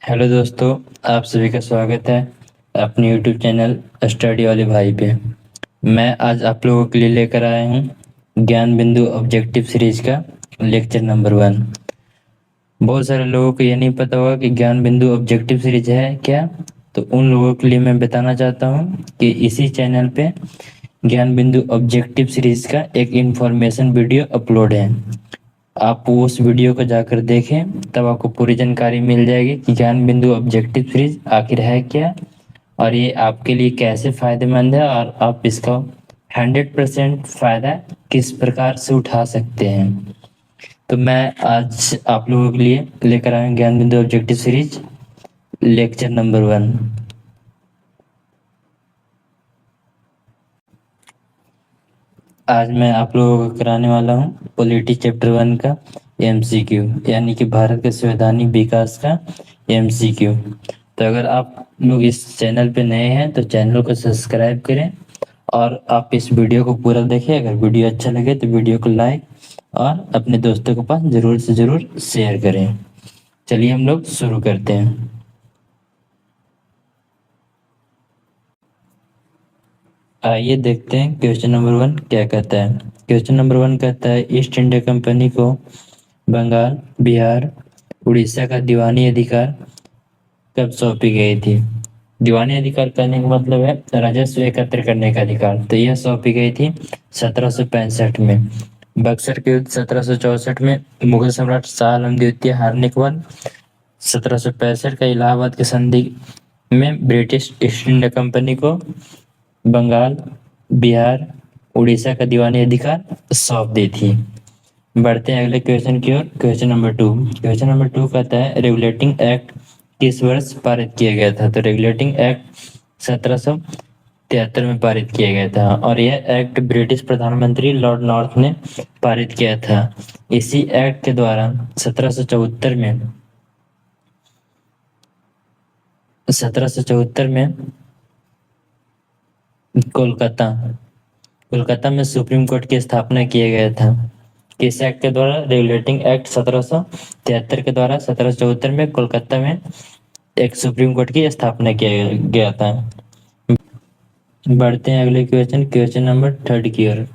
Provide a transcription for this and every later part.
Hello दोस्तों, आप सभी का स्वागत है अपने यूट्यूब चैनल स्टडी वाले भाई पे। मैं आज आप लोगों के लिए लेकर आया हूँ ज्ञान बिंदु ऑब्जेक्टिव सीरीज का लेक्चर नंबर 1। बहुत सारे लोगों को ये नहीं पता होगा कि ज्ञान बिंदु ऑब्जेक्टिव सीरीज है क्या। तो उन लोगों के लिए मैं बताना चाहता हूँ कि इसी चैनल पे ज्ञान बिंदु ऑब्जेक्टिव सीरीज का एक इंफॉर्मेशन वीडियो अपलोड है। आप उस वीडियो को जाकर देखें, तब आपको पूरी जानकारी मिल जाएगी कि ज्ञान बिंदु ऑब्जेक्टिव सीरीज आखिर है क्या और ये आपके लिए कैसे फायदेमंद है और आप इसका 100% फायदा किस प्रकार से उठा सकते हैं। तो मैं आज आप लोगों के लिए लेकर आया हूं ज्ञान बिंदु ऑब्जेक्टिव सीरीज लेक्चर नंबर 1। आज मैं आप लोगों को कराने वाला हूँ पॉलिटी चैप्टर 1 का एमसीक्यू, यानी कि भारत के संवैधानिक विकास का एमसीक्यू। तो अगर आप लोग इस चैनल पे नए हैं तो चैनल को सब्सक्राइब करें और आप इस वीडियो को पूरा देखें। अगर वीडियो अच्छा लगे तो वीडियो को लाइक और अपने दोस्तों के पास ज़रूर से ज़रूर शेयर करें। चलिए हम लोग शुरू करते हैं। आइए देखते हैं क्वेश्चन नंबर 1 क्या कहता है। क्वेश्चन नंबर 1 कहता है ईस्ट इंडिया कंपनी को बंगाल, बिहार, उड़ीसा का दीवानी अधिकार कब सौंपी गई थी। दीवानी अधिकार करने का मतलब है राजस्व एकत्र करने का अधिकार। तो यह सौंपी गई थी 1765 में। बक्सर के युद्ध 1764 में मुगल सम्राट शाह आलम द्वितीय हारने के बाद 1765 का इलाहाबाद की संधि में ब्रिटिश ईस्ट इंडिया कंपनी को बंगाल, बिहार, उड़ीसा का दीवानी अधिकार सौंप दी थी। बढ़ते हैं अगले क्वेश्चन की ओर। Question number 2। क्वेश्चन नंबर 2 कहता है रेगुलेटिंग एक्ट किस वर्ष पारित किया गया था। तो रेगुलेटिंग एक्ट 1773 में पारित किया गया था और यह एक्ट ब्रिटिश प्रधानमंत्री लॉर्ड नॉर्थ ने पारित किया था। इसी एक्ट के द्वारा 1774 में कोलकाता कोलकाता में सुप्रीम कोर्ट की स्थापना किया गया था। किस एक्ट के द्वारा। रेगुलेटिंग एक्ट 1773 के द्वारा 1774 में कोलकाता में एक सुप्रीम कोर्ट की स्थापना किया गया था। बढ़ते हैं अगले क्वेश्चन, क्वेश्चन नंबर 3 की ओर।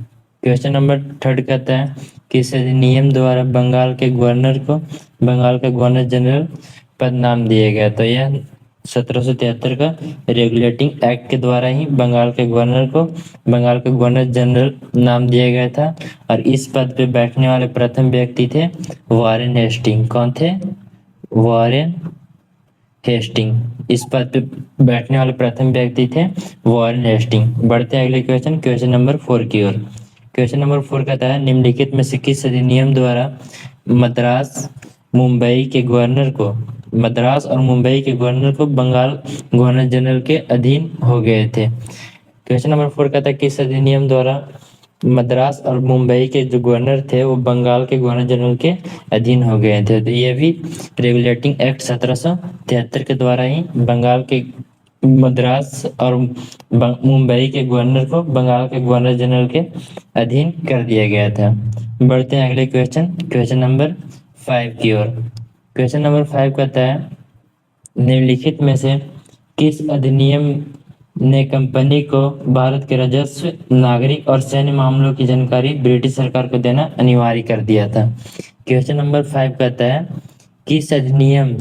क्वेश्चन नंबर 3 कहता है किस अधिनियम द्वारा बंगाल के गवर्नर को बंगाल का गवर्नर जनरल पद नाम दिया गया। तो यह 1773 का रेगुलेटिंग एक्ट के द्वारा ही बंगाल के गवर्नर को बंगाल का गवर्नर जनरल नाम दिया गया था। और इस पद पे बैठने वाले प्रथम व्यक्ति थे वॉरेन हेस्टिंग। कौन थे। Warren Hastings. इस पद पे बैठने वाले प्रथम व्यक्ति थे वॉरेन हेस्टिंग। बढ़ते हैं अगले क्वेश्चन, क्वेश्चन नंबर 4 की ओर। क्वेश्चन नंबर 4 कहता है निम्नलिखित में से किस अधिनियम द्वारा मद्रास मुंबई के गवर्नर को मद्रास और मुंबई के गवर्नर को बंगाल गवर्नर जनरल के अधीन हो गए थे। क्वेश्चन नंबर 4 कहता है किस अधिनियम द्वारा मद्रास और मुंबई के जो गवर्नर थे वो बंगाल के गवर्नर जनरल के अधीन हो गए थे। तो ये भी रेगुलेटिंग एक्ट 1773 के द्वारा ही बंगाल के मद्रास और मुंबई के गवर्नर को बंगाल के गवर्नर जनरल के अधीन कर दिया गया था। बढ़ते हैं अगले क्वेश्चन, क्वेश्चन नंबर 5 की ओर। क्वेश्चन नंबर 5 कहता है निम्नलिखित में से किस अधिनियम ने कंपनी को भारत के राजस्व, नागरिक और सैन्य मामलों की जानकारी ब्रिटिश सरकार को देना अनिवार्य कर दिया था। क्वेश्चन नंबर 5 कहता है किस अधिनियम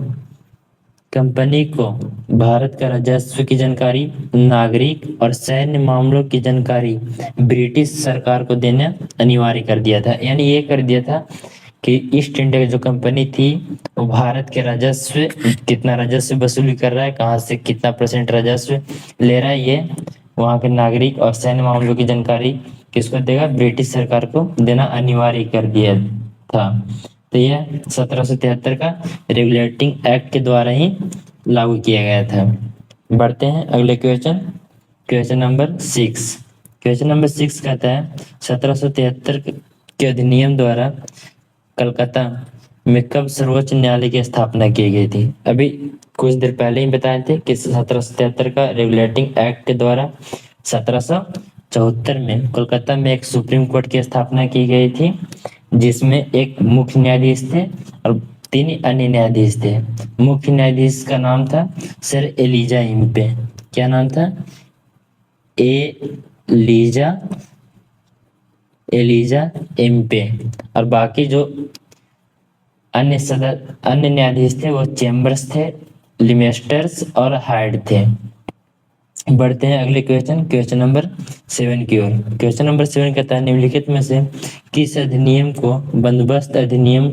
कंपनी को भारत का राजस्व की जानकारी, नागरिक और सैन्य मामलों की जानकारी ब्रिटिश सरकार को देना अनिवार्य कर दिया था। यानी ये कर दिया था कि ईस्ट इंडिया जो कंपनी थी वो भारत के राजस्व कितना राजस्व वसूली कर रहा है, कहाँ से कितना % राजस्व ले रहा है, ये वहाँ के नागरिक और सैन्य मामलों की जानकारी किसको देगा, ब्रिटिश सरकार को देना अनिवार्य कर दिया था। तो यह 1773 का रेगुलेटिंग एक्ट के द्वारा ही लागू किया गया था। बढ़ते हैं अगले question, question number 6। Question number 6 कहता है 1773 के अधिनियम द्वारा कलकत्ता में कब सर्वोच्च न्यायालय की स्थापना की गई थी। अभी कुछ देर पहले ही बताए थे कि 1773 का रेगुलेटिंग एक्ट के द्वारा 1774 में कोलकाता में एक सुप्रीम कोर्ट की स्थापना की गई थी जिसमें एक मुख्य न्यायाधीश थे और तीन अन्य न्यायाधीश थे। मुख्य न्यायाधीश का नाम था सर एलिजा इम्पे। क्या नाम था? Elijah Elijah Impey. और बाकी जो अन्य न्यायाधीश थे वो चेम्बर्स थे, लिमेस्टर्स और हाइड थे। बढ़ते हैं अगले क्वेश्चन नंबर 7 की ओर। क्वेश्चन नंबर 7 कहता है निम्नलिखित में से किस अधिनियम को बंदोबस्त अधिनियम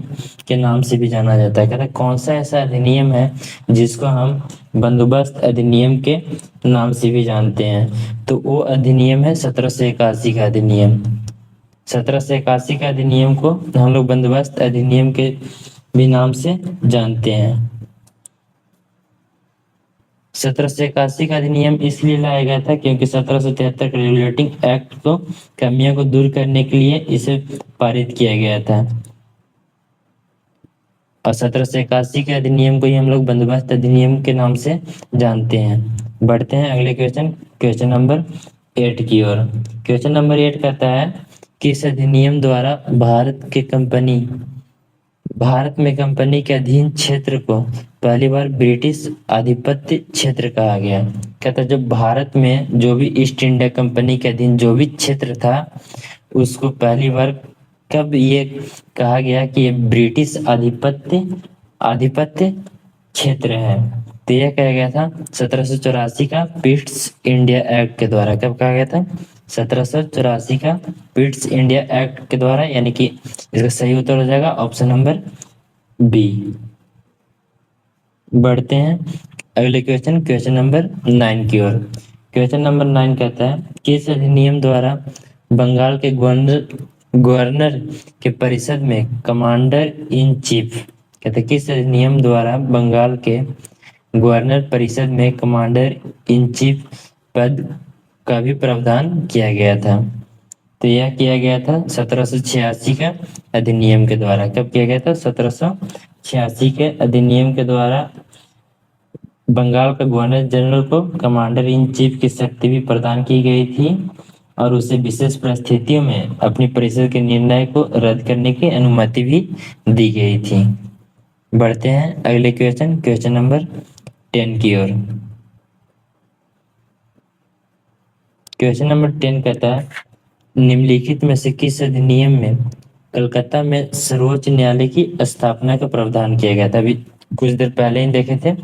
के नाम से भी जाना जाता है? कहता है कौन सा ऐसा अधिनियम है जिसको हम बंदोबस्त अधिनियम के नाम से भी जानते हैं? तो वो अधिनियम है 1781 का अधिनियम। 1781 का अधिनियम को हम लोग बंदोबस्त अधिनियम के भी नाम से जानते हैं। 1781 का अधिनियम इसलिए लाया गया था क्योंकि 1773 के रेगुलेटिंग एक्ट को कमियों को दूर करने के लिए इसे पारित किया गया था। और 1781 के अधिनियम को ही हम लोग बंदोबस्त अधिनियम के नाम से जानते हैं। बढ़ते हैं अगले क्वेश्चन नंबर 8 की ओर। क्वेश्चन नंबर 8 कहता है किस अधिनियम द्वारा भारत में कंपनी के अधीन क्षेत्र को पहली बार ब्रिटिश आधिपत्य क्षेत्र कहा गया? कहता है जब भारत में जो भी ईस्ट इंडिया कंपनी के अधीन जो भी क्षेत्र था उसको पहली बार कब ये कहा गया कि ये ब्रिटिश आधिपत्य आधिपत्य क्षेत्र है? तो यह कहा गया था 1784 का पिट्स इंडिया एक्ट के द्वारा। कब कहा गया था? 1784 का पिट्स इंडिया एक्ट के द्वारा, यानी कि इसका सही उत्तर हो जाएगा ऑप्शन नंबर बी। बढ़ते हैं अगले क्वेश्चन नंबर 9 की ओर। क्वेश्चन नंबर 9 कहता है किस अधिनियम द्वारा बंगाल के गवर्नर के परिषद में कमांडर इन चीफ, कहते हैं किस अधिनियम द्वारा बंगाल के गवर्नर परिषद में कमांडर इन चीफ पद का भी प्रावधान किया गया था? तो यह किया गया था 1786 का अधिनियम के द्वारा। कब किया गया था? 1786 के अधिनियम के द्वारा बंगाल का गवर्नर जनरल को कमांडर इन चीफ की शक्ति भी प्रदान की गई थी और उसे विशेष परिस्थितियों में अपनी परिषद के निर्णय को रद्द करने की अनुमति भी दी गई थी। बढ़ते हैं अगले क्वेश्चन नंबर 10 की ओर। क्वेश्चन नंबर 10 कहता है निम्नलिखित में से किस अधिनियम में कलकत्ता में सर्वोच्च न्यायालय की स्थापना का प्रावधान किया गया था? अभी कुछ देर पहले ही देखे थे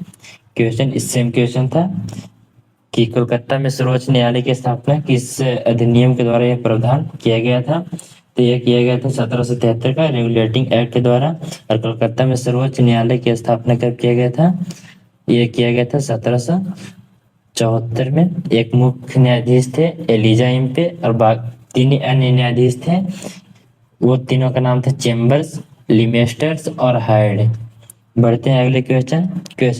सेम क्वेश्चन था कि कोलकाता में सर्वोच्च न्यायालय की स्थापना किस अधिनियम के द्वारा यह प्रावधान किया गया था? तो यह किया गया था 1773 का रेगुलेटिंग एक्ट के द्वारा। और कोलकाता में सर्वोच्च न्यायालय की स्थापना कब किया गया था? यह किया गया था 1774 में। एक मुख्य न्यायाधीश थे एलिजा इम्पे और तीन अन्य न्यायाधीश थे। वो तीनों का नाम था चेम्बर्स, लिमेस्टर्स और हाइड। बढ़ते हैं अगले क्वेश्चन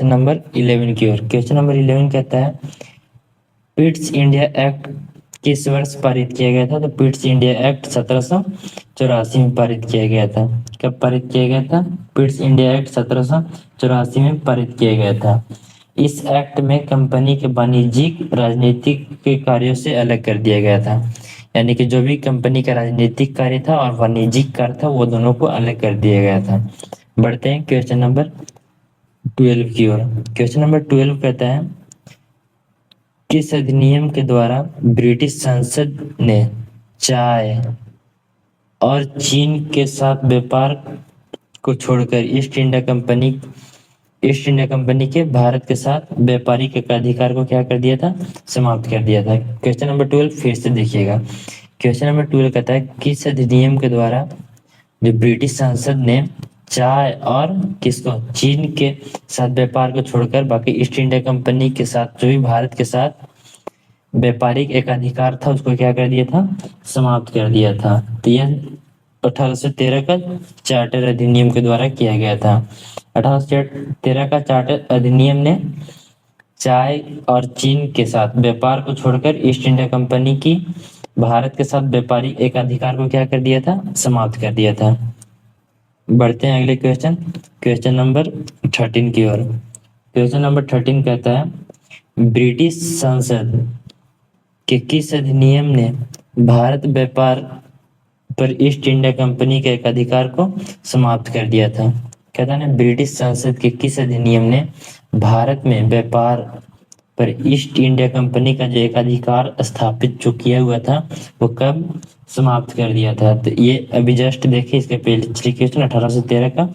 नंबर 11 की ओर। क्वेश्चन नंबर 11 कहता है पिट्स इंडिया एक्ट किस वर्ष पारित किया गया था? तो पिट्स इंडिया एक्ट 1784 में पारित किया गया था। कब पारित किया गया था? पिट्स इंडिया एक्ट 1784 में पारित किया गया था। इस एक्ट में कंपनी के वाणिज्यिक राजनीतिक के कार्यों से अलग कर दिया गया था, यानी कि जो भी कंपनी का राजनीतिक कार्य था और वाणिज्यिक कार्य था वो दोनों को अलग कर दिया गया था। बढ़ते हैं क्वेश्चन नंबर 12 की ओर। क्वेश्चन नंबर 12 कहता है किस अधिनियम के द्वारा ब्रिटिश संसद ने चाय और चीन के साथ व्यापार को छोड़कर ईस्ट इंडिया कंपनी के भारत के साथ व्यापारिक अधिकार को क्या कर दिया था? समाप्त कर दिया था। क्वेश्चन नंबर 12 फिर से देखिएगा। क्वेश्चन नंबर 12 कहता है किस अधिनियम के द्वारा जो ब्रिटिश संसद ने चाय और चीन के साथ व्यापार को छोड़कर बाकी ईस्ट इंडिया कंपनी के साथ जो भी भारत के साथ व्यापारिक एक अधिकार था उसको क्या कर दिया था? समाप्त कर दिया था। तो यह 1813 का चार्टर अधिनियम के द्वारा किया गया था। 1813 का चार्टर अधिनियम ने चाय और चीन के साथ व्यापार को छोड़कर ईस्ट इंडिया कंपनी की भारत के साथ व्यापारिक एक अधिकार को क्या कर दिया था? समाप्त कर दिया था। बढ़ते हैं अगले क्वेश्चन नंबर 13 की ओर। क्वेश्चन नंबर 13 कहता है ब्रिटिश संसद के किस अधिनियम ने भारत व्यापार पर ईस्ट इंडिया कंपनी के एक अधिकार को समाप्त कर दिया था? कहता है ना, ब्रिटिश संसद के किस अधिनियम ने भारत में व्यापार पर ईस्ट इंडिया कंपनी का जो एकाधिकार स्थापित जो किया हुआ था वो कब समाप्त कर दिया था? तो ये अभी जस्ट देखिए, इसके पिछले क्वेश्चन 1813 का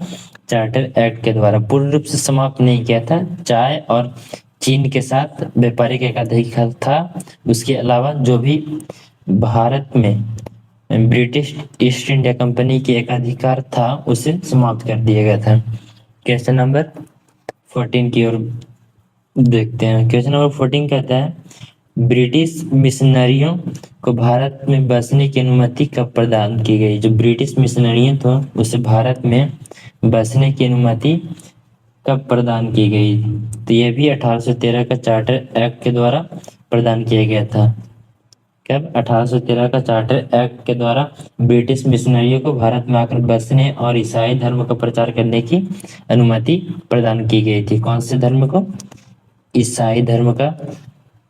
चार्टर एक्ट के द्वारा पूर्ण रूप से समाप्त नहीं किया था। चाय और चीन के साथ व्यापारिक एकाधिकार था, उसके अलावा जो भी भारत में ब्रिटिश ईस्ट इंडिया कंपनी के एकाधिकार था उसे समाप्त कर दिया गया था। क्वेश्चन नंबर 14 की ओर देखते हैं। क्वेश्चन नंबर 14 कहता है ब्रिटिश मिशनरियों को भारत में बसने की अनुमति कब प्रदान की गई? जो ब्रिटिश मिशनरियों थे उसे भारत में बसने की अनुमति कब प्रदान की गई? तो यह भी 1813 का चार्टर एक्ट के द्वारा प्रदान किया गया था। कब? 1813 का चार्टर एक्ट के द्वारा ब्रिटिश मिशनरियों को भारत में आकर बसने और ईसाई धर्म का प्रचार करने की अनुमति प्रदान की गई थी। कौन से धर्म को? ईसाई धर्म का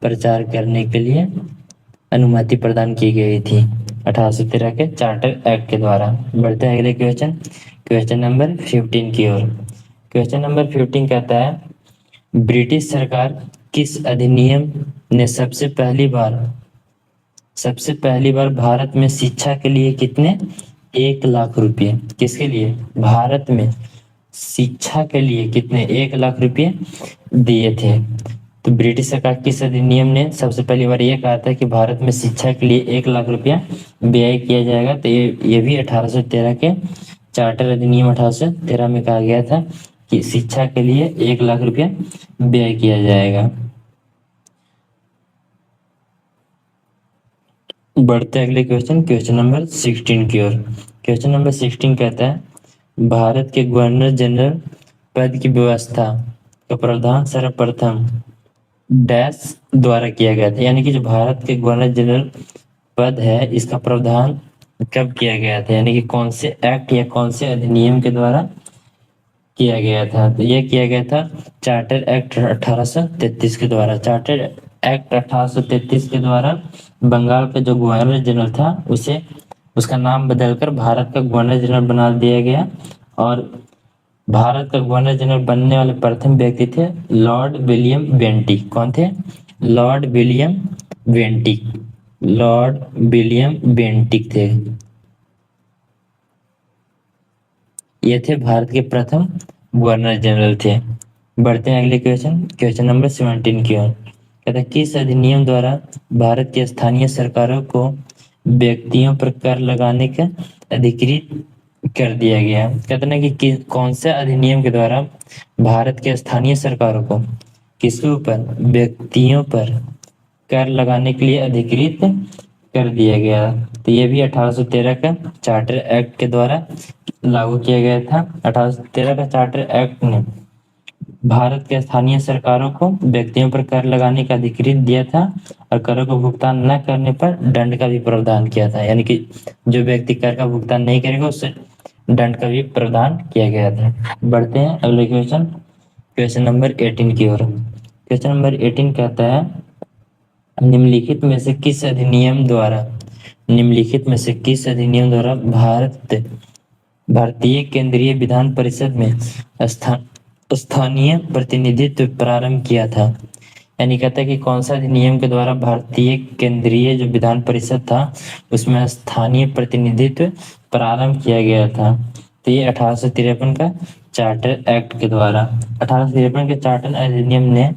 प्रचार करने के लिए अनुमति प्रदान की गई थी 1813 के चार्टर एक्ट के द्वारा। बढ़ते हैं अगले क्वेश्चन, क्वेश्चन नंबर 15 की ओर। क्वेश्चन नंबर 15 कहता है ब्रिटिश सरकार किस अधिनियम ने सबसे पहली बार भारत में शिक्षा के लिए कितने 1 लाख रुपए, किसके लिए? भारत में शिक्षा के लिए कितने 1 लाख रुपए दिए थे? तो ब्रिटिश सरकार किस अधिनियम ने सबसे पहली बार ये कहा था कि भारत में शिक्षा के लिए 1 लाख रुपया व्यय किया जाएगा? तो ये भी 1813 के चार्टर अधिनियम 1813 में कहा गया था कि शिक्षा के लिए 1 लाख रुपया व्यय किया जाएगा। बढ़ते अगले क्वेश्चन, क्वेश्चन नंबर 16 की ओर। क्वेश्चन नंबर 16 कहता है भारत के गवर्नर जनरल पद की व्यवस्था का प्रावधान सर्वप्रथम डैश द्वारा किया गया था? यानी कि जो भारत के गवर्नर जनरल पद है इसका प्रावधान कब किया गया था? यानी कि कौन से एक्ट या कौन से अधिनियम के द्वारा किया गया था? तो यह किया गया था चार्टर एक्ट 1833 के द्वारा। चार्टर एक्ट 1833 के द्वारा बंगाल का जो गवर्नर जनरल था उसे उसका नाम बदलकर भारत का गवर्नर जनरल बना दिया गया। और भारत का गवर्नर जनरल बनने वाले प्रथम व्यक्ति थे लॉर्ड विलियम बेंटिक। कौन थे? Lord William Bentinck. Lord William Bentinck थे, ये थे भारत के प्रथम गवर्नर जनरल थे। बढ़ते हैं अगले क्वेश्चन, क्वेश्चन नंबर 17 की ओर। कहता है किस अधिनियम द्वारा भारत की स्थानीय सरकारों को व्यक्तियों पर कर लगाने का अधिकृत कर दिया गया? कहते ना कि कौन से अधिनियम के द्वारा भारत के स्थानीय सरकारों को किसके ऊपर? व्यक्तियों पर कर लगाने के लिए अधिकृत कर दिया गया। तो ये भी 1813 का चार्टर एक्ट के द्वारा लागू किया गया था। 1813 का चार्टर एक्ट ने भारत के स्थानीय सरकारों को व्यक्तियों पर कर लगाने का अधिकृत दिया था और करों को भुगतान न करने पर दंड का भी प्रावधान किया था। यानी कि जो व्यक्ति कर का भुगतान नहीं करेगा उससे दंड का भी प्रावधान किया गया था। बढ़ते हैं अगले क्वेश्चन, क्वेश्चन नंबर 18 की ओर। क्वेश्चन नंबर 18 कहता है निम्नलिखित में से किस अधिनियम द्वारा भारतीय केंद्रीय विधान परिषद में स्थानीय प्रतिनिधित्व प्रारंभ किया था? यानी कहता है कि कौन सा अधिनियम के द्वारा भारतीय केंद्रीय जो विधान परिषद था उसमें स्थानीय प्रतिनिधित्व प्रारंभ किया गया था? तो ये 1853 का चार्टर एक्ट के द्वारा। 1853 के चार्टर अधिनियम ने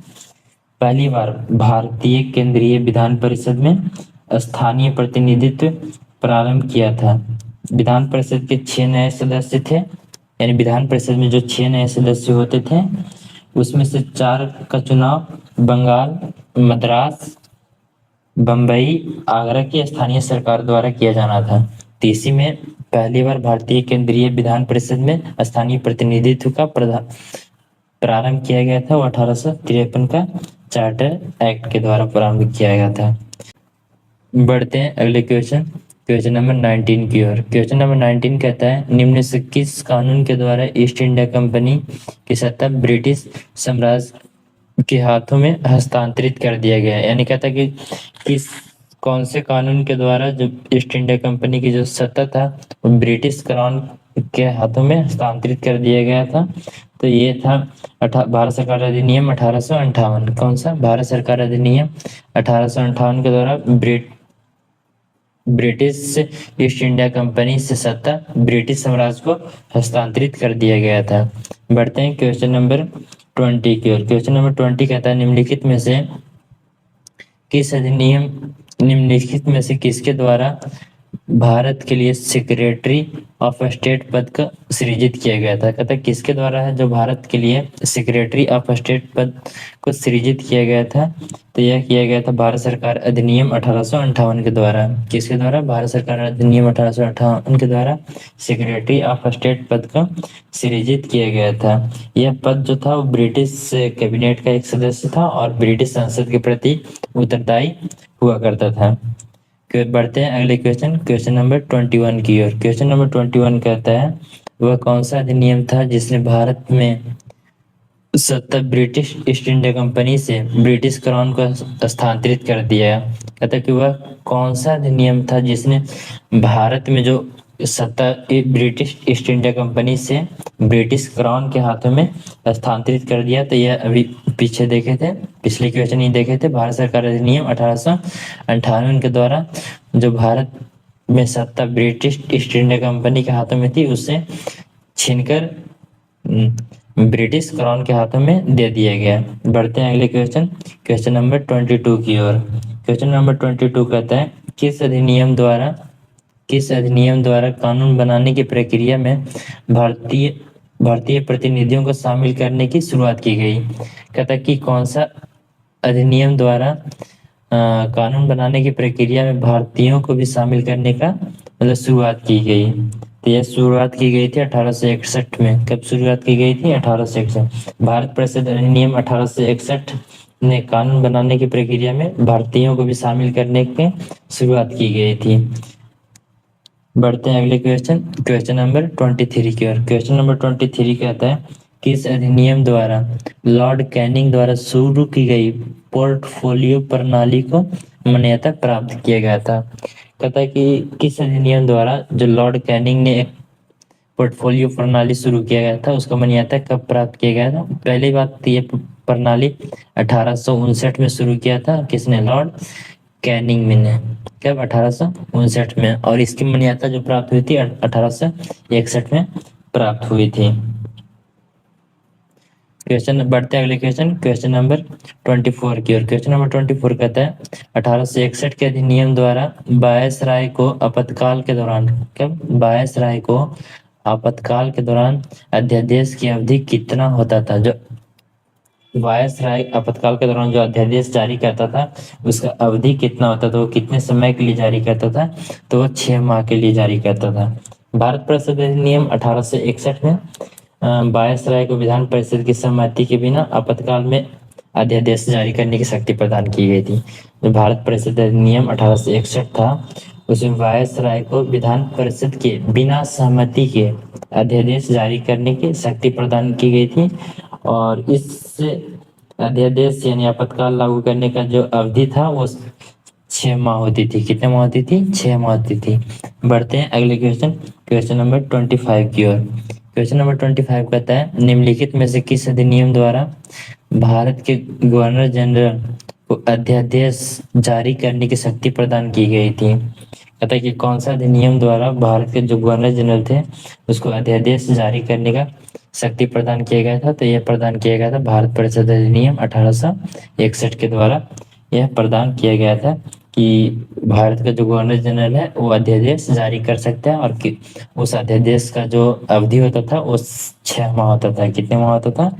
पहली बार भारतीय केंद्रीय विधान परिषद में स्थानीय प्रतिनिधित्व प्रारंभ किया था। विधान परिषद के 6 नए सदस्य थे, यानी विधान परिषद में जो 6 नए सदस्य होते थे उसमें से 4 का चुनाव बंगाल, मद्रास, बम्बई, आगरा की स्थानीय सरकार द्वारा किया जाना था। तो इसी में पहली बार भारतीय केंद्रीय विधान परिषद में स्थानीय प्रतिनिधित्व का प्रारंभ किया गया था। वो 1853 का चार्टर एक्ट के द्वारा प्रारंभ किया गया था। बढ़ते हैं अगले क्वेश्चन, क्वेश्चन नंबर 19 की ओर। क्वेश्चन नंबर 19 कहता है निम्न से किस कानून के द्वारा ईस्ट इंडिया कंपनी की सत्ता ब्रिटिश साम्राज्य के हाथों में हस्तांतरित कर दिया गया? यानी कहता है कि कौन से कानून के द्वारा जो ईस्ट इंडिया कंपनी की जो सत्ता था वो ब्रिटिश क्राउन के हाथों में हस्तांतरित कर दिया गया था। तो ये था भारत सरकार अधिनियम 1858। कौन सा? भारत सरकार अधिनियम 1858 के द्वारा ब्रिटिश ईस्ट इंडिया कंपनी से सत्ता ब्रिटिश साम्राज्य को हस्तांतरित कर दिया गया था। बढ़ते हैं क्वेश्चन नंबर 20 की ओर। क्वेश्चन नंबर 20 कहता है निम्नलिखित में से किसके द्वारा भारत के लिए सेक्रेटरी ऑफ स्टेट पद का सृजित किया गया था? कहता है किसके द्वारा है जो भारत के लिए सेक्रेटरी ऑफ स्टेट पद को सृजित किया गया था? तो यह किया गया था भारत सरकार अधिनियम 1858 के द्वारा। किसके द्वारा? भारत सरकार अधिनियम 1858 के द्वारा सेक्रेटरी ऑफ स्टेट पद का सृजित किया गया था। यह पद जो था वो ब्रिटिश कैबिनेट का एक सदस्य था और ब्रिटिश संसद के प्रति उत्तरदायी हुआ करता था। बढ़ते हैं अगले क्वेश्चन नंबर 21 की ओर। क्वेश्चन नंबर 21 कहता है वह कौन सा अधिनियम था जिसने भारत में सत्ता ब्रिटिश ईस्ट इंडिया कंपनी से ब्रिटिश क्राउन को स्थानांतरित कर दिया? कहता है कि वह कौन सा अधिनियम था जिसने भारत में जो सत्ता ब्रिटिश ईस्ट इंडिया कंपनी से ब्रिटिश क्राउन के हाथों में स्थानांतरित कर दिया? तो यह अभी पीछे देखे थे, पिछले क्वेश्चन ही देखे थे। भारत सरकार अधिनियम 1858 के द्वारा जो भारत में सत्ता ब्रिटिश ईस्ट इंडिया कंपनी के हाथों में थी उसे छीनकर ब्रिटिश क्राउन के हाथों में दे दिया गया। बढ़ते हैं अगले क्वेश्चन नंबर 22 की ओर। क्वेश्चन नंबर 22 कहता है किस अधिनियम द्वारा कानून बनाने की प्रक्रिया में भारतीय प्रतिनिधियों को शामिल करने की शुरुआत की गई? कहता है कि कौन सा अधिनियम द्वारा कानून बनाने की प्रक्रिया में भारतीयों को भी शामिल करने का मतलब शुरुआत की गई? तो यह शुरुआत की गई थी 1861 में। कब शुरुआत की गई थी? 1861। भारत परिषद अधिनियम 1861 ने कानून बनाने की प्रक्रिया में भारतीयों को भी शामिल करने की शुरुआत की गई थी। बढ़ते हैं अगले क्वेश्चन नंबर 23 की ओर। क्वेश्चन नंबर 23 कहता है किस अधिनियम द्वारा लॉर्ड कैनिंग द्वारा शुरू की गई पोर्टफोलियो प्रणाली को मान्यता प्राप्त किया गया था? कहता है कि किस अधिनियम द्वारा जो लॉर्ड कैनिंग ने एक पोर्टफोलियो प्रणाली शुरू किया गया था उसको मान्यता कब प्राप्त किया गया था? पहली बात तो ये प्रणाली 1859 में शुरू किया था। किसने? लॉर्ड कैनिंग ने। कब? 1859 में। और इसकी मान्यता जो प्राप्त हुई थी 1861 में प्राप्त हुई थी। बढ़ते अगले क्वेश्चन नंबर 24 की ओर। क्वेश्चन नंबर 24 कहता है 1861 के अधिनियम द्वारा वायसराय को आपातकाल के दौरान, कब? वायसराय को आपातकाल के दौरान अध्यादेश की अवधि कितना होता था? जो वायसराय आपातकाल के दौरान जो अध्यादेश जारी करता था उसका अवधि कितना होता था? वो कितने समय के लिए जारी करता था? तो वो 6 माह के लिए जारी करता था। भारत परिषद अधिनियम 1861 में वायसराय को विधान परिषद की सहमति के बिना आपातकाल में अध्यादेश जारी करने की शक्ति प्रदान की गई थी। जो भारत परिषद अधिनियम 1861 था उसमें वायसराय को विधान परिषद के बिना सहमति के अध्यादेश जारी करने की शक्ति प्रदान की गई थी। और इस अध्यादेश यानी आपातकाल लागू करने का जो अवधि था वो 6 माह होती थी। कितने माह होती थी? 6 माह होती थी। बढ़ते हैं अगले क्वेश्चन नंबर 25 की ओर। क्वेश्चन नंबर 25 कहता है निम्नलिखित में से किस अधिनियम द्वारा भारत के गवर्नर जनरल को अध्यादेश जारी करने की शक्ति प्रदान की गई थी? कहता है कि कौन सा अधिनियम द्वारा भारत के जो गवर्नर जनरल थे उसको अध्यादेश जारी करने का शक्ति प्रदान किया गया था? तो यह प्रदान किया गया था भारत परिषद अधिनियम 1861 के द्वारा यह प्रदान किया गया था कि भारत का जो गवर्नर जनरल है वो अध्यादेश जारी कर सकता है और कि उस अध्यादेश का जो अवधि होता था वो 6 माह होता था। कितने माह होता था?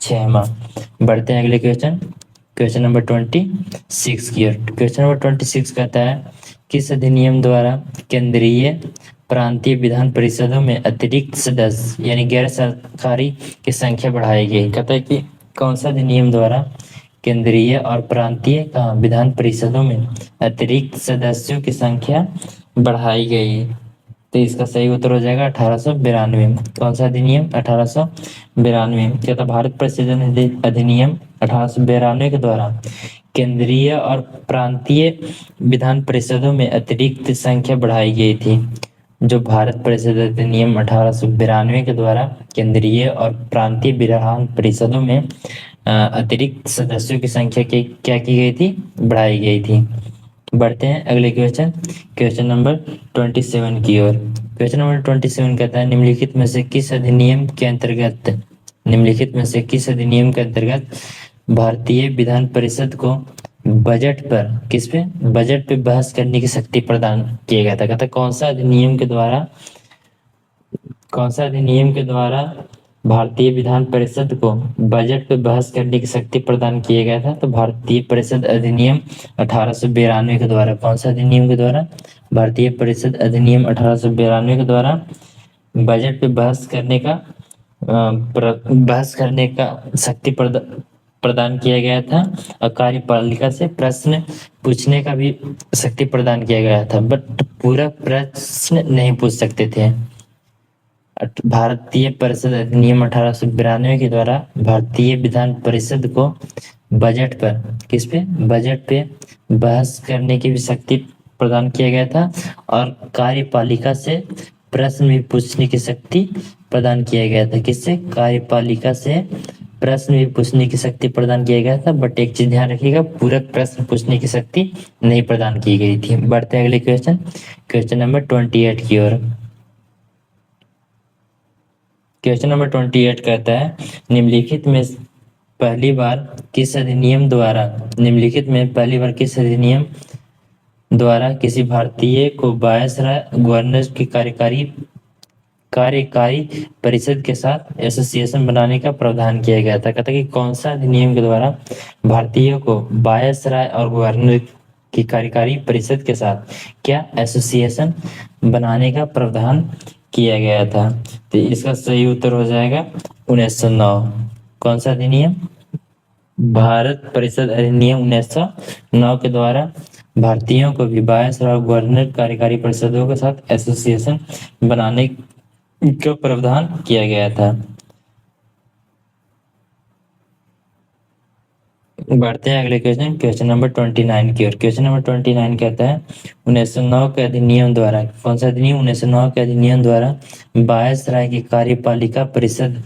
6 माह। बढ़ते हैं अगले क्वेश्चन नंबर 26 की ओर। क्वेश्चन नंबर 26 कहता है किस अधिनियम द्वारा केंद्रीय प्रांतीय विधान परिषदों में अतिरिक्त सदस्य यानी गैर सरकारी की संख्या बढ़ाई गई? कहता है कि कौन सा अधिनियम द्वारा केंद्रीय और प्रांतीय विधान परिषदों में अतिरिक्त सदस्यों की संख्या बढ़ाई गई? तो इसका सही उत्तर हो जाएगा 1892। कौन सा अधिनियम? 1892। क्या था? भारत परिषद अधिनियम 1892 के द्वारा केंद्रीय और प्रांतीय विधान परिषदों में अतिरिक्त संख्या बढ़ाई गई थी। जो भारत परिषद अधिनियम 1892 के द्वारा केंद्रीय और प्रांतीय विधान परिषदों में अतिरिक्त सदस्यों की संख्या की क्या की गई थी, बढ़ाई गई थी। बढ़ते हैं अगले क्वेश्चन, क्वेश्चन नंबर 27 की ओर। क्वेश्चन नंबर 27 कहता है निम्नलिखित में से किस अधिनियम के अंतर्गत, निम्नलिखित में से किस अधिनियम के अंतर्गत भारतीय विधान परिषद को बजट पर, किस पे, बजट पे बहस करने की शक्ति प्रदान किया गया था। कहता है कौन सा अधिनियम के द्वारा, कौन सा अधिनियम के द्वारा भारतीय विधान परिषद को बजट पे बहस करने की शक्ति प्रदान किया गया था। तो भारतीय परिषद अधिनियम 1892 के द्वारा। कौन सा अधिनियम के द्वारा, भारतीय परिषद अधिनियम 1892 के द्वारा बजट पे बहस करने का बहस करने का शक्ति प्रदान किया गया था। और कार्यपालिका से प्रश्न पूछने का भी शक्ति प्रदान किया गया था, बट पूरा प्रश्न नहीं पूछ सकते थे। भारतीय परिषद अधिनियम 1892 के द्वारा भारतीय विधान परिषद को बजट पर, किस पे, बजट पे बहस करने की भी शक्ति प्रदान किया गया था। और कार्यपालिका से प्रश्न भी पूछने की शक्ति प्रदान किया गया था। किससे, कार्यपालिका से प्रश्न भी पूछने की शक्ति प्रदान किया गया था। बट एक चीज ध्यान रखिएगा, पूरक प्रश्न पूछने की शक्ति नहीं प्रदान की गई थी। बढ़ते हैं अगले क्वेश्चन, क्वेश्चन नंबर 28 की ओर। क्वेश्चन नंबर 28 कहता है निम्नलिखित में पहली बार किस अधिनियम द्वारा, निम्नलिखित में पहली बार किस अधिनियम द्वारा किसी भारतीय को वायसराय गवर्नर की कार्यकारी परिषद के साथ एसोसिएशन बनाने का प्रावधान किया गया था। कहता है कि कौन सा अधिनियम के द्वारा भारतीयों को वायसराय और गवर्नर की कार्यकारी परिषद के साथ क्या एसोसिएशन बनाने का प्रावधान किया गया था। तो इसका सही उत्तर हो जाएगा 1909। कौन सा अधिनियम, भारत परिषद अधिनियम 1909 के द्वारा भारतीयों को भी वायसराय और गवर्नर कार्यकारी परिषदों के साथ एसोसिएशन बनाने का प्रावधान किया गया था। बढ़ते हैं अगले क्वेश्चन, क्वेश्चन नंबर 29 की ओर। क्वेश्चन नंबर 29 कहता है 1909 के अधिनियम द्वारा, कौन सा अधिनियम, 1909 के अधिनियम द्वारा वायसराय की कार्यपालिका परिषद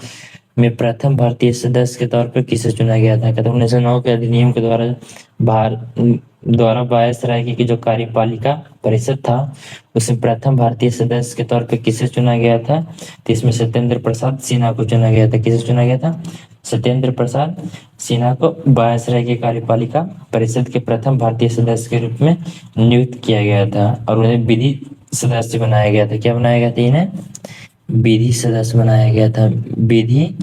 में प्रथम भारतीय सदस्य के तौर पर किसे चुना गया था। कहते हैं 1909 के अधिनियम के द्वारा वायसराय की जो कार्यपालिका परिषद था उसमें प्रथम भारतीय सदस्य के तौर पर किसे चुना गया था। तो इसमें सत्येंद्र प्रसाद सिन्हा को चुना गया था। किसे चुना गया था, सत्येंद्र प्रसाद सिन्हा को वायसराय की कार्यपालिका परिषद के प्रथम भारतीय सदस्य के रूप में नियुक्त किया गया था। और उन्हें विधि सदस्य बनाया गया था। क्या बनाया गया था, इन्हें विधि सदस्य बनाया गया था, विधि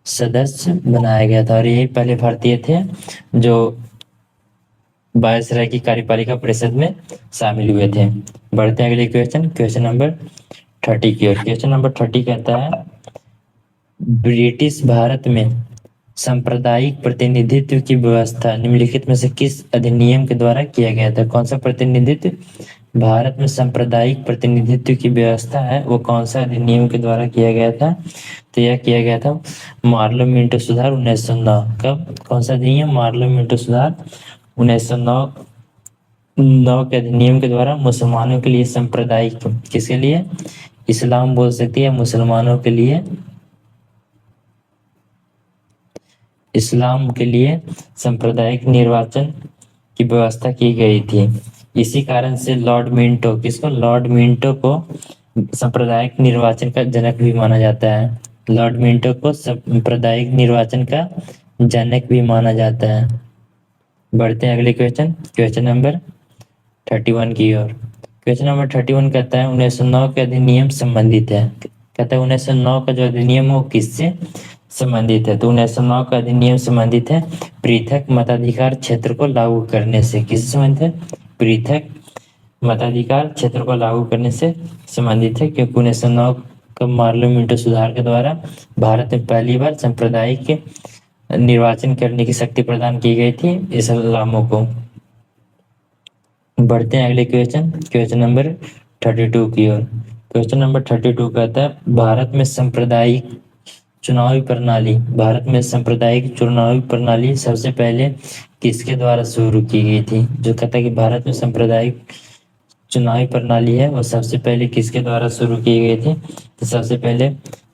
सदस्य बनाया गया था। और यही पहले भारतीय थे जो वायसराय की कार्यपालिका परिषद में शामिल हुए थे। बढ़ते हैं अगले क्वेश्चन, क्वेश्चन नंबर 30 की ओर। क्वेश्चन नंबर 30 कहता है ब्रिटिश भारत में सांप्रदायिक प्रतिनिधित्व की व्यवस्था निम्नलिखित में से किस अधिनियम के द्वारा किया गया था। कौन सा प्रतिनिधित्व, भारत में सांप्रदायिक प्रतिनिधित्व की व्यवस्था है वो कौन सा अधिनियम के द्वारा किया गया था। तो यह किया गया था मार्लो मिंटो सुधार 1909। कब, कौन सा अधिनियम, मार्लो मिंटो सुधार 1909 के अधिनियम के द्वारा मुसलमानों के लिए सांप्रदायिक, किसके लिए, इस्लाम बोल सकती है, मुसलमानों के लिए, इस्लाम के लिए सांप्रदायिक निर्वाचन की व्यवस्था की गई थी। इसी कारण से लॉर्ड मिंटो, किसको, लॉर्ड मिंटो को सांप्रदायिक निर्वाचन का जनक भी माना जाता है। लॉर्ड मिंटो को सांप्रदायिक निर्वाचन का जनक भी माना जाता है। बढ़ते हैं अगले क्वेश्चन, क्वेश्चन नंबर 31 की ओर। क्वेश्चन नंबर 31 कहता है 1909 के अधिनियम संबंधित है। कहता है 1909 का जो अधिनियम हो किससे संबंधित है। तो 1909 का अधिनियम संबंधित है पृथक मताधिकार क्षेत्र को लागू करने से। किससे संबंधित है, पृथक मताधिकार क्षेत्र को लागू करने से संबंधित है। क्योंकि 1909 का मार्लो मिंटो सुधार के द्वारा भारत में पहली बार सांप्रदायिक निर्वाचन करने की शक्ति प्रदान की गई थी इस्लामों को। बढ़ते हैं अगले क्वेश्चन, क्वेश्चन नंबर 32 की ओर। क्वेश्चन नंबर 32 कहता है भारत में सांप्रदायिक चुनावी प्रणाली, भारत में सांप्रदायिक चुनावी प्रणाली सबसे पहले किसके द्वारा शुरू की गई थी। जो कहता है कि भारत में सांप्रदायिक चुनावी प्रणाली है वो सबसे पहले किसके द्वारा शुरू की गई थी? तो सबसे पहले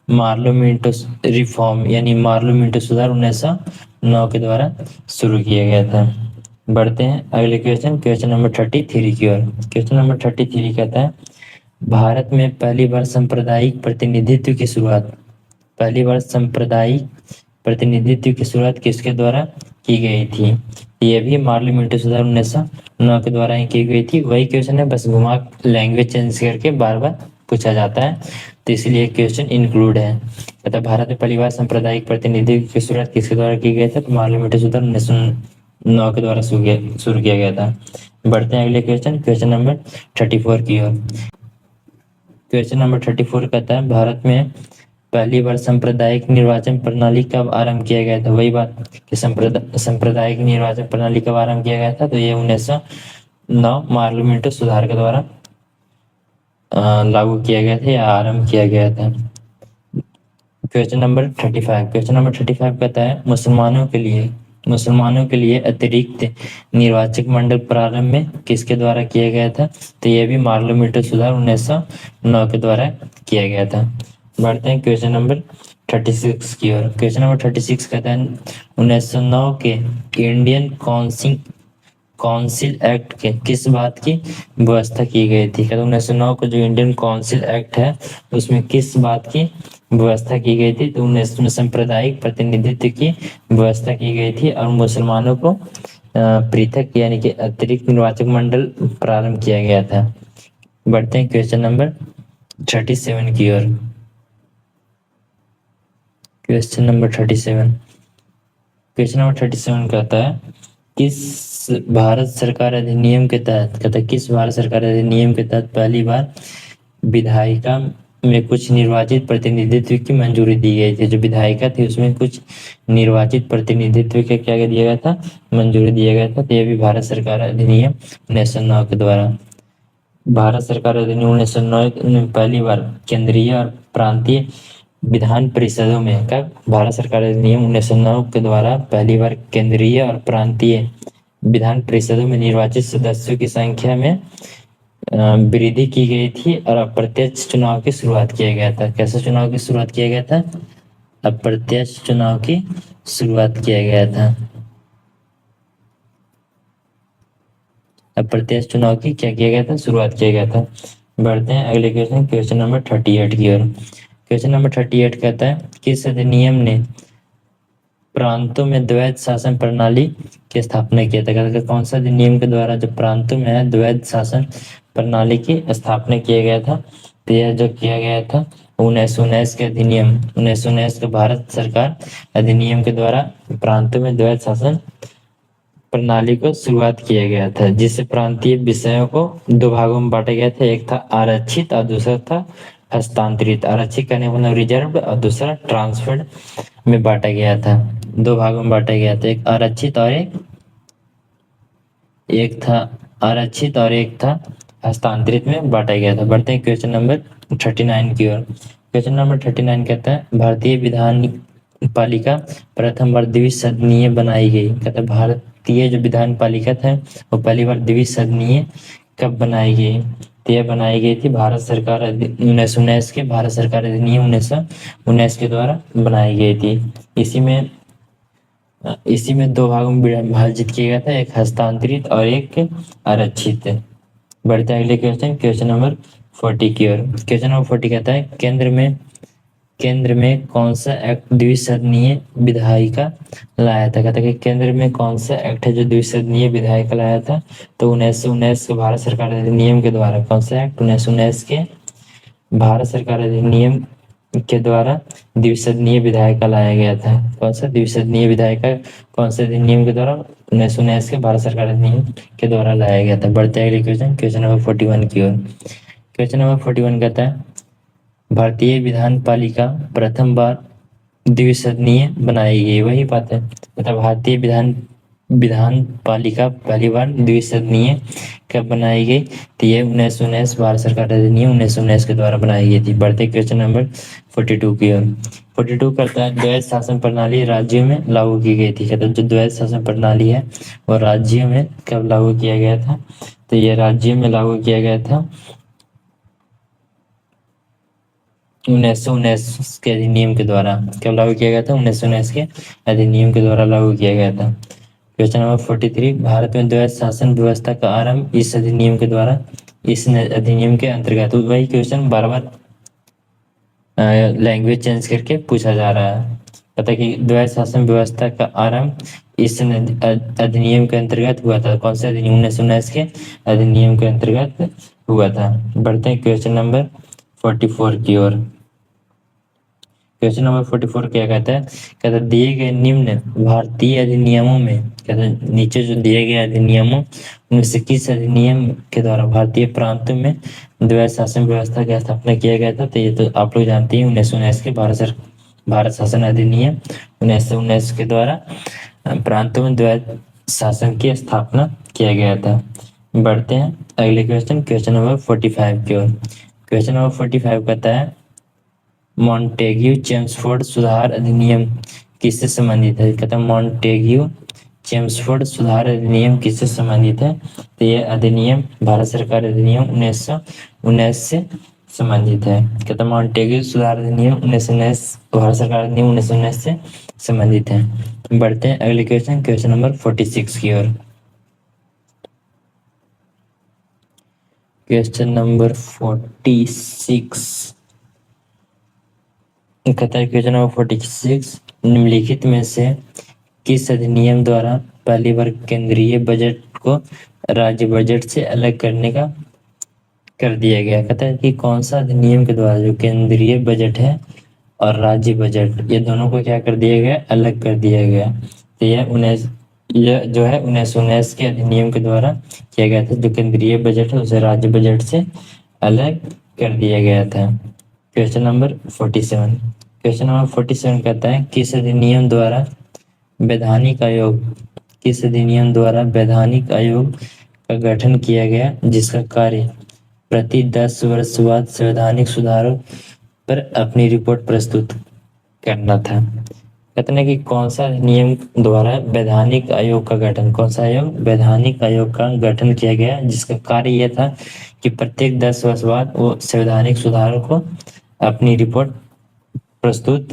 पार्लियामेंट रिफॉर्म यानी पार्लियामेंट सुधार 1909 के द्वारा शुरू किया गया था। बढ़ते हैं अगले क्वेश्चन नंबर 33 की ओर। क्वेश्चन नंबर 33 कहता है भारत में पहली बार सांप्रदायिक प्रतिनिधित्व की शुरुआत पहली बार सांप्रदायिक प्रतिनिधित्व की शुरुआत किसके द्वारा की गई थी? ये भी पार्लियामेंट्री सुधार 1909 के द्वारा ही की गई थी। वही क्वेश्चन है, बस घुमा लैंग्वेज चेंज करके बार बार पूछा जाता है, तो इसलिए क्वेश्चन इंक्लूड है। मतलब भारत में पहली बार सांप्रदायिक प्रतिनिधित्व की शुरुआत किसके द्वारा की गई थी? तो पार्लियामेंट्री सुधार 1909 के द्वारा शुरू किया गया था। बढ़ते हैं अगले क्वेश्चन नंबर 34 की ओर। क्वेश्चन नंबर 34 कहता है भारत में पहली बार सांप्रदायिक निर्वाचन प्रणाली कब आरंभ किया गया था? वही बात कि सांप्रदायिक निर्वाचन प्रणाली कब आरंभ किया गया था? तो ये 1909 पार्लियामेंट सुधार के द्वारा लागू किया गया था या आरंभ किया गया था। क्वेश्चन नंबर 35 कहता है मुसलमानों के लिए अतिरिक्त निर्वाचक मंडल प्रारंभ में किसके द्वारा किया गया था? तो यह भी पार्लियामेंट सुधार 1909 के द्वारा किया गया था। बढ़ते हैं क्वेश्चन नंबर 36 की ओर। क्वेश्चन नंबर 36 कहता है 1909 के इंडियन काउंसिल एक्ट के किस बात की व्यवस्था की गई थी? कहते 1909 का जो इंडियन काउंसिल एक्ट है उसमें किस बात की व्यवस्था की गई थी? तो 19 में सांप्रदायिक प्रतिनिधित्व की व्यवस्था की गई थी और मुसलमानों को पृथक यानी कि अतिरिक्त निर्वाचक मंडल प्रारंभ किया गया था। बढ़ते हैं क्वेश्चन नंबर 37 की ओर। क्वेश्चन नंबर 37 कहता है किस भारत सरकार अधिनियम के तहत पहली बार विधायिका में कुछ निर्वाचित प्रतिनिधित्व की मंजूरी दी गई थी? जो विधायिका थी उसमें कुछ निर्वाचित प्रतिनिधित्व के क्या दिया गया था? मंजूरी दिया गया था। तो यह भी भारत सरकार अधिनियम 1909 के द्वारा। भारत सरकार अधिनियम 1909 में पहली बार केंद्रीय और प्रांतीय विधान परिषदों में कब? भारत सरकार अधिनियम 1909 के द्वारा पहली बार केंद्रीय और प्रांतीय विधान परिषदों में निर्वाचित सदस्यों की संख्या में वृद्धि की गई थी और अप्रत्यक्ष चुनाव की शुरुआत किया गया था। कैसे चुनाव की शुरुआत किया गया था? अप्रत्यक्ष चुनाव की शुरुआत किया गया था। अप्रत्यक्ष चुनाव की क्या किया गया था? शुरुआत किया गया था। बढ़ते हैं अगले क्वेश्चन नंबर 38 की ओर। क्वेश्चन नंबर 38 कहता है किस अधिनियम ने प्रांतों में द्वैध शासन प्रणाली की स्थापना किया था? कहता है कौन सा अधिनियम के द्वारा जो प्रांतों में है द्वैध शासन प्रणाली की स्थापना किया गया था? तो यह जो किया गया था 1919 के अधिनियम 1919 के भारत सरकार अधिनियम के द्वारा प्रांतों में द्वैध शासन प्रणाली को शुरुआत किया गया था, जिससे प्रांतीय विषयों को दो भागों में बांटा गया था। एक था आरक्षित और दूसरा था हस्तांतरित। आरक्षित करने मतलब रिजर्व और दूसरा ट्रांसफर्ड में बांटा गया था। दो भागों में बांटा गया था, एक आरक्षित और एक था आरक्षित और एक था हस्तांतरित में बांटा गया था। बढ़ते हैं क्वेश्चन नंबर 39 की ओर। क्वेश्चन नंबर 39 कहता है भारतीय विधान पालिका प्रथम बार द्विसदनीय बनाई गई। कहता है भारतीय जो विधान पालिका था वो पहली बार द्विसदनीय कब बनाई गई? तो यह बनाई गई थी भारत सरकार 1919 के भारत सरकार अधिनियम 1919 के द्वारा बनाई गई थी। इसी में दो भागों में विभाजित किया गया था, एक हस्तांतरित और एक आरक्षित। बढ़ते हैं अगले क्वेश्चन नंबर 40 की ओर। क्वेश्चन नंबर 40 कहता है केंद्र में कौन सा एक्ट द्विसदनीय विधायिका लाया था? कहता है कि केंद्र में कौन सा एक्ट है जो द्विसदनीय विधायिका लाया था? तो 1919 के भारत सरकार अधिनियम के द्वारा कौन सा एक्ट 1919 के भारत सरकार अधिनियम के द्वारा द्विसदनीय विधायिका लाया गया था? कौन सा द्विसदनीय विधायिका कौन से अधिनियम के द्वारा? 1919 के भारत सरकार अधिनियम के द्वारा लाया गया था। बढ़ते हैं अगले क्वेश्चन नंबर 41 की ओर। क्वेश्चन नंबर 41 कहता है भारतीय विधान पालिका प्रथम बार द्विसदनीय बनाई गई। वही बात है, मतलब भारतीय विधान पालिका पहली बार द्विसदनीय कब बनाई गई? तो ये 1919 भारत सरकार अधिनियम 1919 के द्वारा बनाई गई थी। बढ़ते क्वेश्चन नंबर 42 की ओर। 42 करता है द्वैध शासन प्रणाली राज्यों में लागू की गई थी। कहता है जो द्वैध शासन प्रणाली है वो राज्यों में कब लागू किया गया था, तो ये राज्यों में लागू किया गया था 1919 के अधिनियम के द्वारा। कब लागू किया गया था? 1919 के अधिनियम के द्वारा लागू किया गया था। क्वेश्चन नंबर 43, भारत में द्वैध शासन व्यवस्था का आरंभ इस अधिनियम के द्वारा, इस अधिनियम के अंतर्गत। तो वही क्वेश्चन बार बार लैंग्वेज चेंज करके पूछा जा रहा है। पता है कि द्वैध शासन व्यवस्था का आरंभ इस अधिनियम के अंतर्गत हुआ था। कौन सा अधिनियम? 1919 के अधिनियम के अंतर्गत हुआ था। बढ़ते हैं क्वेश्चन नंबर 44 की ओर। क्वेश्चन नंबर 44 क्या कहता है? कहता है दिए गए निम्न भारतीय अधिनियमों में, कहता है नीचे जो दिए गए अधिनियमों उनमें से किस अधिनियम के द्वारा भारतीय प्रांतों में द्वैध शासन व्यवस्था की स्थापना किया गया था? तो ये तो आप लोग जानते हैं 1919 के भारत शासन अधिनियम 1919 के द्वारा प्रांतों में द्वैध शासन की स्थापना किया गया था। बढ़ते हैं अगले क्वेश्चन नंबर 45 की ओर। क्वेश्चन नंबर 45 कहता है मॉन्टेग्यू चेम्सफोर्ड सुधार अधिनियम किससे संबंधित है? कहता है मॉन्टेग्यू चेम्सफोर्ड सुधार अधिनियम किससे संबंधित है? तो यह अधिनियम भारत सरकार अधिनियम 1919 से संबंधित है। कहता है मॉन्टेग्यू सुधार अधिनियम 1919 भारत सरकार अधिनियम 1919 से संबंधित है। बढ़ते हैं अगले क्वेश्चन नंबर 46 की ओर। क्वेश्चन नंबर 46 कहता है क्वेश्चन नंबर 46 निम्नलिखित में से किस अधिनियम द्वारा पहली बार केंद्रीय बजट को राज्य बजट से अलग करने का कर दिया गया? कहता है कि कौन सा अधिनियम के द्वारा जो केंद्रीय बजट है और राज्य बजट ये दोनों को क्या कर दिया गया? अलग कर दिया गया। तो यह जो है 1919 के अधिनियम के द्वारा किया गया था। जो केंद्रीय बजट है उसे राज्य बजट से अलग कर दिया गया था। क्वेश्चन नंबर 47 कहता है किस अधिनियम द्वारा वैधानिक आयोग का गठन किया गया जिसका कार्य प्रति 10 वर्ष बाद संवैधानिक सुधारों पर अपनी रिपोर्ट प्रस्तुत करना था? कहते हैं कि कौन सा अधिनियम द्वारा वैधानिक आयोग का गठन, कौन सा आयोग? वैधानिक आयोग का गठन किया गया जिसका कार्य यह था कि प्रत्येक 10 वर्ष बाद वो संवैधानिक सुधारों को अपनी रिपोर्ट प्रस्तुत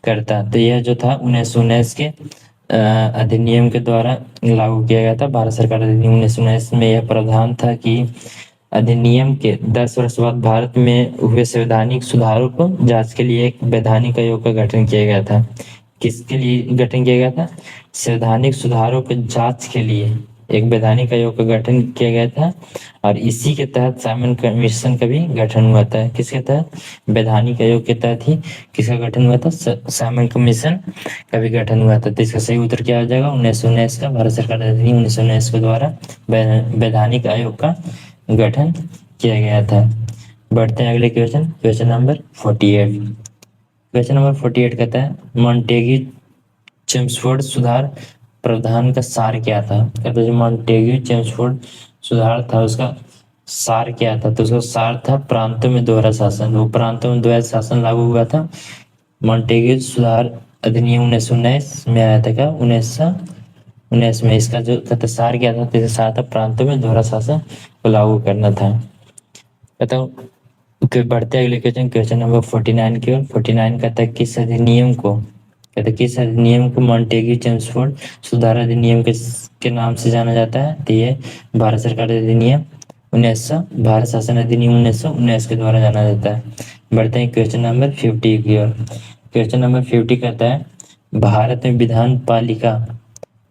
करता। तो यह जो था 1919 के अधिनियम के द्वारा लागू किया गया था। भारत सरकार अधिनियम 1919 में यह प्रावधान था कि अधिनियम के 10 वर्ष बाद भारत में हुए संवैधानिक सुधारों को जांच के लिए एक वैधानिक आयोग का गठन किया गया था। किसके लिए गठन किया गया था? संवैधानिक सुधारों के जांच के लिए एक वैधानिक आयोग का गठन किया गया था। और इसी के तहत साइमन कमीशन का भी गठन हुआ था। किसके तहत? वैधानिक आयोग के तहत ही किसका गठन हुआ था? साइमन कमीशन का भी गठन हुआ था। तो इसका सही उत्तर क्या आ जाएगा? 1919 का भारत सरकार अधिनियम 1919 के द्वारा वैधानिक आयोग का गठन किया गया था। बढ़ते हैं अगले क्वेश्चन नंबर 48। क्वेश्चन नंबर 48 कहता है मॉन्टेग्यू चेम्सफोर्ड सुधार प्रावधान का सार क्या था? कहते हैं जो मॉन्टेग्यू चेम्सफोर्ड सुधार था उसका सार क्या था? तो उसका सार था प्रांतों में दोहरा शासन। वो प्रांतों में द्वैध शासन लागू हुआ था। मॉन्टेग्यू सुधार अधिनियम 1919 में आया था। क्या? 1919 में। इसका जो कहता सार क्या था? तो सार था प्रांतों में दोहरा शासन को लागू करना था। कहता हूँ बढ़ते अगले क्वेश्चन नंबर 49 की ओर। 49 कहता है किस अधिनियम को, कहते हैं किस अधिनियम को मॉन्टेग्यू चेम्सफोर्ड सुधार अधिनियम के नाम से जाना जाता है? तो ये भारत सरकार अधिनियम 1900 भारत शासन अधिनियम 1919 के द्वारा जाना जाता है। बढ़ते हैं क्वेश्चन नंबर 50 की ओर। क्वेश्चन नंबर 50 कहता है भारत में विधान पालिका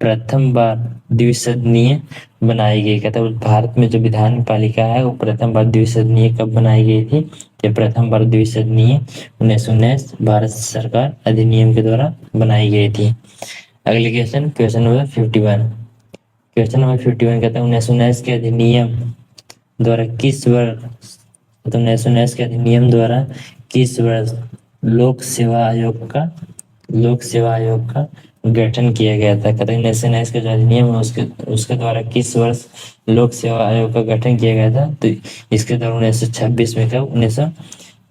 प्रथम बार द्विसदनीय बनाई गई। कहता है भारत में जो विधान पालिका है वो प्रथम बार द्विसदनीय कब बनाई गई थी? तो प्रथम बार द्विसदनीय 1919 भारत सरकार अधिनियम के द्वारा बनाई गई थी। अगले क्वेश्चन नंबर 51। क्वेश्चन नंबर 51 कहता है 1919 के अधिनियम द्वारा किस वर्ष, तो 1919 के अधिनियम द्वारा किस वर्ष लोक सेवा आयोग का गठन किया गया था? कहते हैं 1919 का जो अधिनियम है उसके द्वारा किस वर्ष लोक सेवा आयोग का गठन किया गया था? तो इसके द्वारा 1926 में, कब?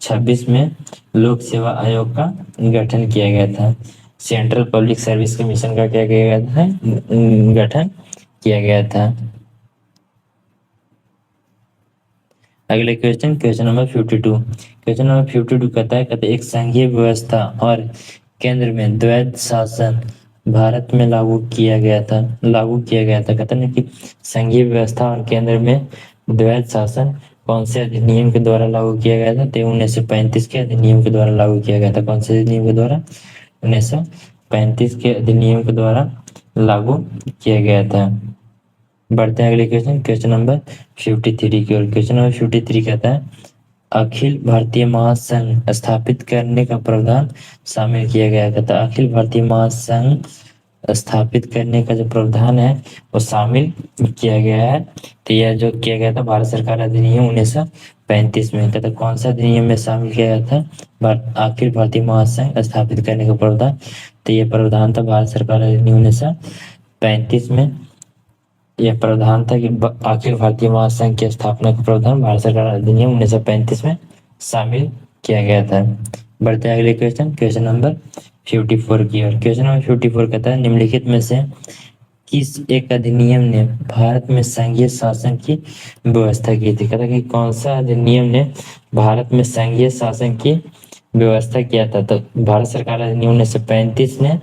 1926 में लोक सेवा आयोग का गठन किया गया था। सेंट्रल पब्लिक सर्विस कमीशन का क्या किया गया था, गठन किया गया था। अगले क्वेश्चन नंबर 52। क्वेश्चन नंबर 52 कहता है एक संघीय व्यवस्था और केंद्र में द्वैध शासन भारत में लागू किया गया था कहता है कि संघीय व्यवस्था और केंद्र में द्वैध शासन कौन से अधिनियम के द्वारा लागू किया गया था, तो 1935 के अधिनियम के द्वारा लागू किया गया था। कौन से अधिनियम के द्वारा, 1935 के अधिनियम के द्वारा लागू किया गया था। बढ़ते हैं अगले क्वेश्चन नंबर 53 की ओर। क्वेश्चन नंबर 53 कहता है अखिल भारतीय महासंघ स्थापित करने का प्रावधान शामिल किया गया। कहता है अखिल भारतीय महासंघ स्थापित करने का जो प्रावधान है वो शामिल किया गया है। तो यह जो किया गया था भारत सरकार अधिनियम 1935 में। कहता कौन सा अधिनियम में शामिल किया गया था अखिल भारतीय महासंघ स्थापित करने का प्रावधान, तो यह प्रावधान था भारत सरकार अधिनियम 1935 में। यह प्रावधान था कि अखिल भारतीय महासंघ की स्थापना का प्रावधान भारत सरकार अधिनियम 1935 में शामिल किया गया था। बढ़ते हैं अगले क्वेश्चन नंबर 54 की ओर। क्वेश्चन नंबर 54 कहता है निम्नलिखित में से किस एक अधिनियम ने भारत में संघीय शासन की व्यवस्था की थी। कहता कि कौन सा अधिनियम ने भारत में संघीय शासन की व्यवस्था किया था, तो भारत सरकार अधिनियम 1935 ने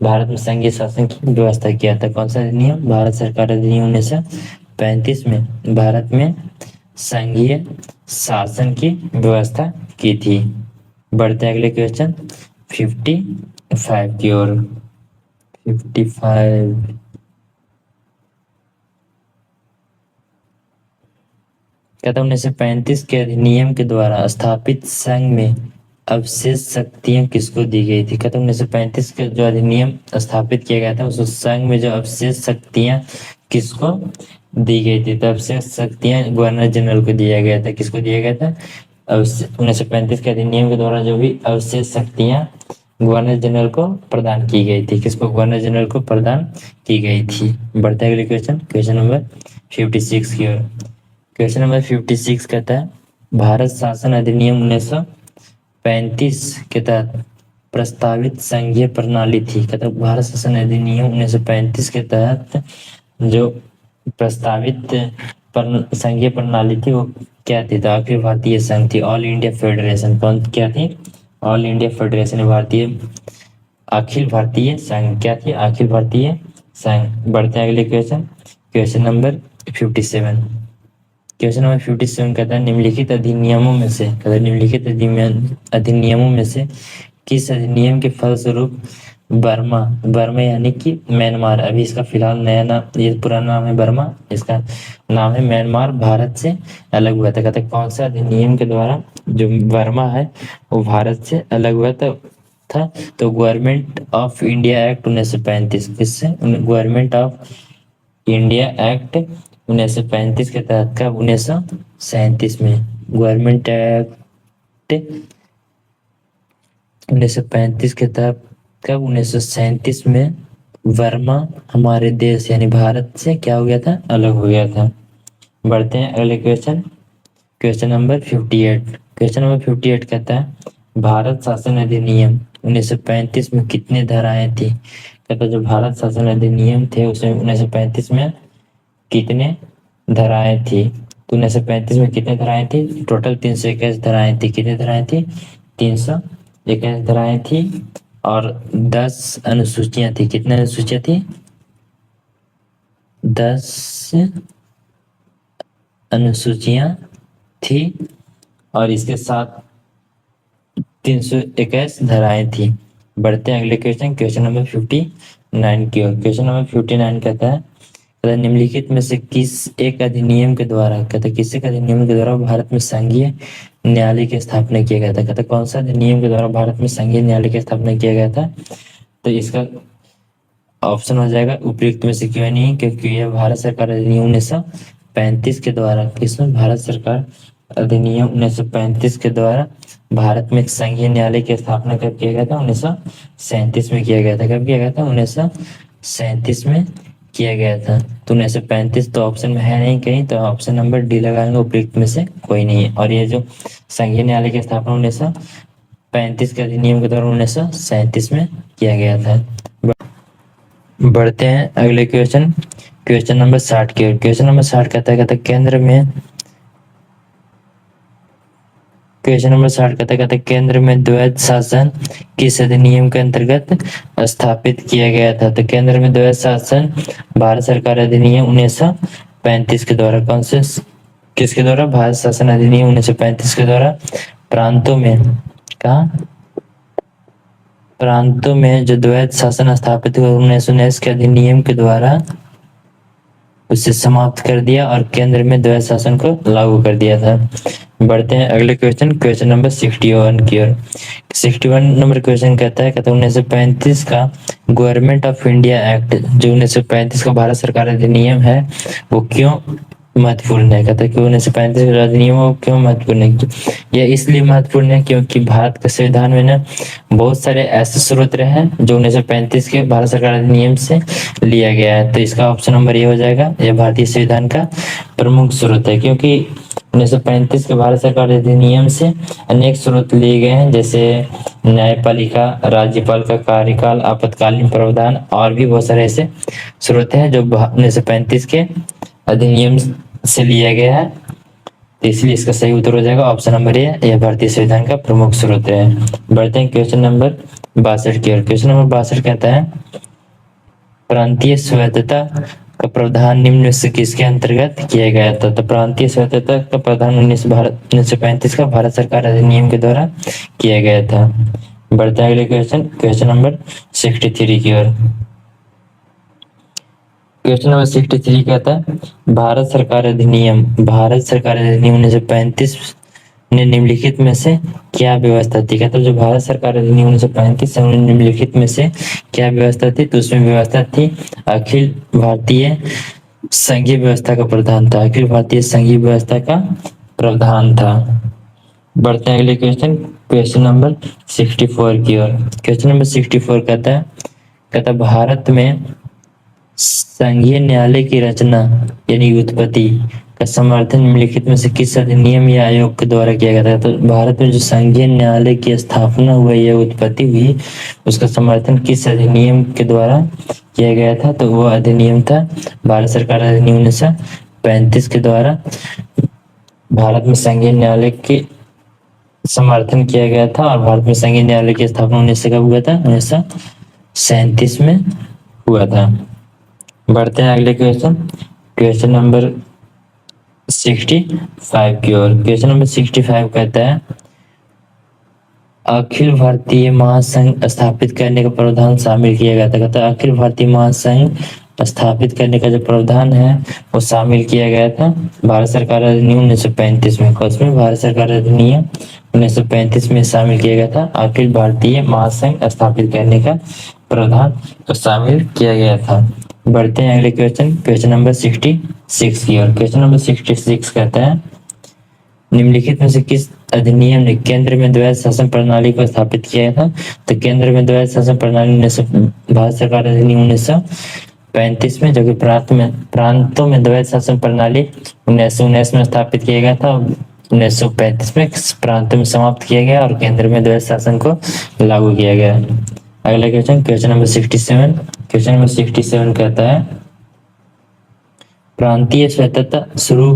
भारत में संघीय शासन की व्यवस्था किया था। कौन सा अधिनियम, भारत सरकार अधिनियम 1935 में भारत में संघीय शासन की व्यवस्था की थी। बढ़ते हैं अगले क्वेश्चन 55 की ओर। 55 कहता 1935 के अधिनियम के द्वारा स्थापित संघ में अवशेष शक्तियां किसको दी गई थी। कहता 1935 का जो अधिनियम स्थापित किया गया था उस संघ में जो अवशेष शक्तियां किसको दी गई थी, तो अवशेष शक्तियां गवर्नर जनरल को दिया गया था। किसको दिया गया था, 1935 के अधिनियम के द्वारा जो भी अवशेष शक्तियां गवर्नर जनरल को प्रदान की गई थी। किसको, गवर्नर जनरल को प्रदान की गई थी। बढ़ते हैं अगले क्वेश्चन नंबर 56 की ओर। क्वेश्चन नंबर 56 कहता है भारत शासन अधिनियम 1935 के तहत प्रस्तावित संघीय प्रणाली थी। कहता है भारत शासन अधिनियम 1935 के तहत जो प्रस्तावित संघीय प्रणाली थी वो क्या थी, तो अखिल भारतीय संघ थी, ऑल इंडिया फेडरेशन। कौन क्या थी, ऑल इंडिया फेडरेशन भारतीय अखिल भारतीय संघ क्या थी, अखिल भारतीय संघ। बढ़ते हैं अगले क्वेश्चन नंबर 57। क्वेश्चन नंबर 57 कहता है निम्नलिखित अधिनियमों में से, कहता है निम्नलिखित अधिनियमों में से किस अधिनियम के फलस्वरूप बर्मा यानी कि म्यांमार, अभी इसका फिलहाल नया नाम, ये पुराना नाम है बर्मा, इसका नाम है म्यांमार, भारत से अलग हुआ था। कहते कौन सा अधिनियम के द्वारा जो बर्मा है वो भारत से अलग हुआ था, तो गवर्नमेंट ऑफ इंडिया एक्ट 1935। किससे, गवर्नमेंट ऑफ इंडिया एक्ट 1935 के तहत कब, 1937 में गवर्नमेंट एक्ट 1935 के तहत कब, 1937 में वर्मा हमारे देश यानी भारत से क्या हो गया था, अलग हो गया था। बढ़ते हैं अगले क्वेश्चन नंबर 58। क्वेश्चन नंबर 58 कहता है भारत शासन अधिनियम 1935 में कितने धाराएं थी। कहता जो भारत शासन अधिनियम थे उसमें 1935 में कितने धाराएं थी, तो 1935 में कितने धाराएं थी, टोटल 321 धाराएं थी। कितने धाराएं थी, 321 धाराएं थी और 10 अनुसूचियां थी। कितने अनुसूचियां थी, 10 अनुसूचियां थी और इसके साथ 321 धाराएं थी। बढ़ते हैं अगले क्वेश्चन नंबर 59 की ओर। क्वेश्चन नंबर 59 कहता है निम्नलिखित में से किस एक अधिनियम के द्वारा, कहते किस एक अधिनियम के द्वारा भारत में संघीय न्यायालय की स्थापना किया गया था। कहते कौन सा अधिनियम के द्वारा भारत में संघीय न्यायालय की स्थापना किया गया था, तो इसका ऑप्शन हो जाएगा उपयुक्त में से क्यों नहीं, क्योंकि यह भारत सरकार अधिनियम 1935 के द्वारा, किसमें, भारत सरकार अधिनियम 1935 के द्वारा भारत में एक संघीय न्यायालय की स्थापना कब किया गया था, 1937 में किया गया था। कब किया गया था, 1937 में किया गया था। तो 1935 तो ऑप्शन में है नहीं कहीं, तो ऑप्शन नंबर डी लगाएंगे, उपयुक्त में से कोई नहीं है। और ये जो संघीय न्यायालय की स्थापना 1935 के अधिनियम के द्वारा 1937 में किया गया था। बढ़ते हैं अगले क्वेश्चन, क्वेश्चन नंबर 60 की ओर। क्वेश्चन नंबर 60 कहता है केंद्र में, क्वेश्चन नंबर 60 कहता है केंद्र में द्वैध शासन किस अधिनियम के अंतर्गत स्थापित किया गया था। तो केंद्र में द्वैध शासन भारत सरकार अधिनियम 1935 के द्वारा, कौन से किसके द्वारा, भारत शासन अधिनियम 1935 के द्वारा प्रांतों में, कहा प्रांतों में जो द्वैध शासन स्थापित हुआ 1919 के अधिनियम के द्वारा उसे समाप्त कर दिया और केंद्र में द्वैध शासन को लागू कर दिया था। बढ़ते हैं अगले क्वेश्चन, क्वेश्चन नंबर 61 की ओर। 61 नंबर क्वेश्चन कहता है 1935 का गवर्नमेंट ऑफ इंडिया एक्ट, जो 1935 का भारत सरकार अधिनियम है, वो क्यों महत्वपूर्ण है। कहता है कि 1935 का अधिनियम वो क्यों महत्वपूर्ण है। यह इसलिए महत्वपूर्ण है क्योंकि भारत के संविधान में ना बहुत सारे ऐसे स्रोत रहे हैं जो 1935 के भारत सरकार अधिनियम से लिया गया है। तो इसका ऑप्शन नंबर ये हो जाएगा, यह भारतीय संविधान का प्रमुख स्रोत है, क्योंकि 1935 के भारत सरकार अधिनियम से अनेक स्रोत लिए गए हैं, जैसे न्यायपालिका, राज्यपाल का कार्यकाल, आपातकालीन प्रावधान और भी बहुत सारे ऐसे स्रोत हैं जो 1935 के अधिनियम से लिया गया है। तो इसलिए इसका सही उत्तर हो जाएगा ऑप्शन नंबर ए, यह भारतीय संविधान का प्रमुख स्रोत है। बढ़ते हैं क्वेश्चन नंबर 62 की ओर। क्वेश्चन नंबर 62 कहता है प्रांतीय स्वायत्तता का प्रावधान निम्न में से किसके अंतर्गत किया गया था। तो प्रांतीय स्वायत्तता का प्रावधान 1935 का भारत सरकार अधिनियम के द्वारा किया गया था। बढ़ते हैं अगले क्वेश्चन, क्वेश्चन नंबर 63 की ओर। क्वेश्चन नंबर 63 कहता है भारत सरकार अधिनियम 1935 ने निम्नलिखित में से क्या व्यवस्था थी। कहता है जो भारत सरकार अधिनियम 1935 से निम्नलिखित में से क्या व्यवस्था थी। तो उसमें व्यवस्था थी अखिल भारतीय संघीय व्यवस्था का प्रावधान था, अखिल भारतीय संघीय व्यवस्था का प्रावधान था। बढ़ते हैं अगले क्वेश्चन, क्वेश्चन नंबर 64 की ओर। क्वेश्चन नंबर 64 कहता भारत में संघीय न्यायालय की रचना यानी उत्पत्ति का समर्थन निम्नलिखित में से किस अधिनियम या आयोग के द्वारा किया गया था। तो भारत में जो संघीय न्यायालय की स्थापना हुई या उत्पत्ति हुई, उसका समर्थन किस अधिनियम के द्वारा किया गया था। तो वो अधिनियम था भारत सरकार अधिनियम 1935 के द्वारा भारत में संघीय न्यायालय के समर्थन किया गया था। और भारत में संघीय न्यायालय की स्थापना 19 हुआ था, 1937 में हुआ था। बढ़ते हैं अगले क्वेश्चन, क्वेश्चन नंबर 65 की ओर। क्वेश्चन नंबर 65 कहता है अखिल भारतीय महासंघ स्थापित करने का प्रावधान शामिल किया गया था। कहता है अखिल भारतीय महासंघ स्थापित करने का जो प्रावधान है वो शामिल किया गया था भारत सरकार अधिनियम 1935 में। उसमें भारत सरकार अधिनियम 1935 में शामिल किया गया था, अखिल भारतीय महासंघ स्थापित करने का प्रावधान तो शामिल किया गया था। बढ़ते हैं अगले क्वेश्चन, क्वेश्चन नंबर 66 की ओर। क्वेश्चन नंबर 66 कहता है निम्नलिखित में से किस अधिनियम ने केंद्र में द्वैध शासन प्रणाली को स्थापित किया था। तो केंद्र में द्वैध शासन प्रणाली भारत सरकार अधिनियम 1935 में, जबकि प्रांतों में द्वैध शासन प्रणाली 1919 में स्थापित किया गया था। 1935 में प्रांतों में समाप्त किया गया और केंद्र में द्वैध शासन को लागू किया गया। अगला question, question number 67। Question number 67 कहता है प्रांतीय स्वायत्तता शुरू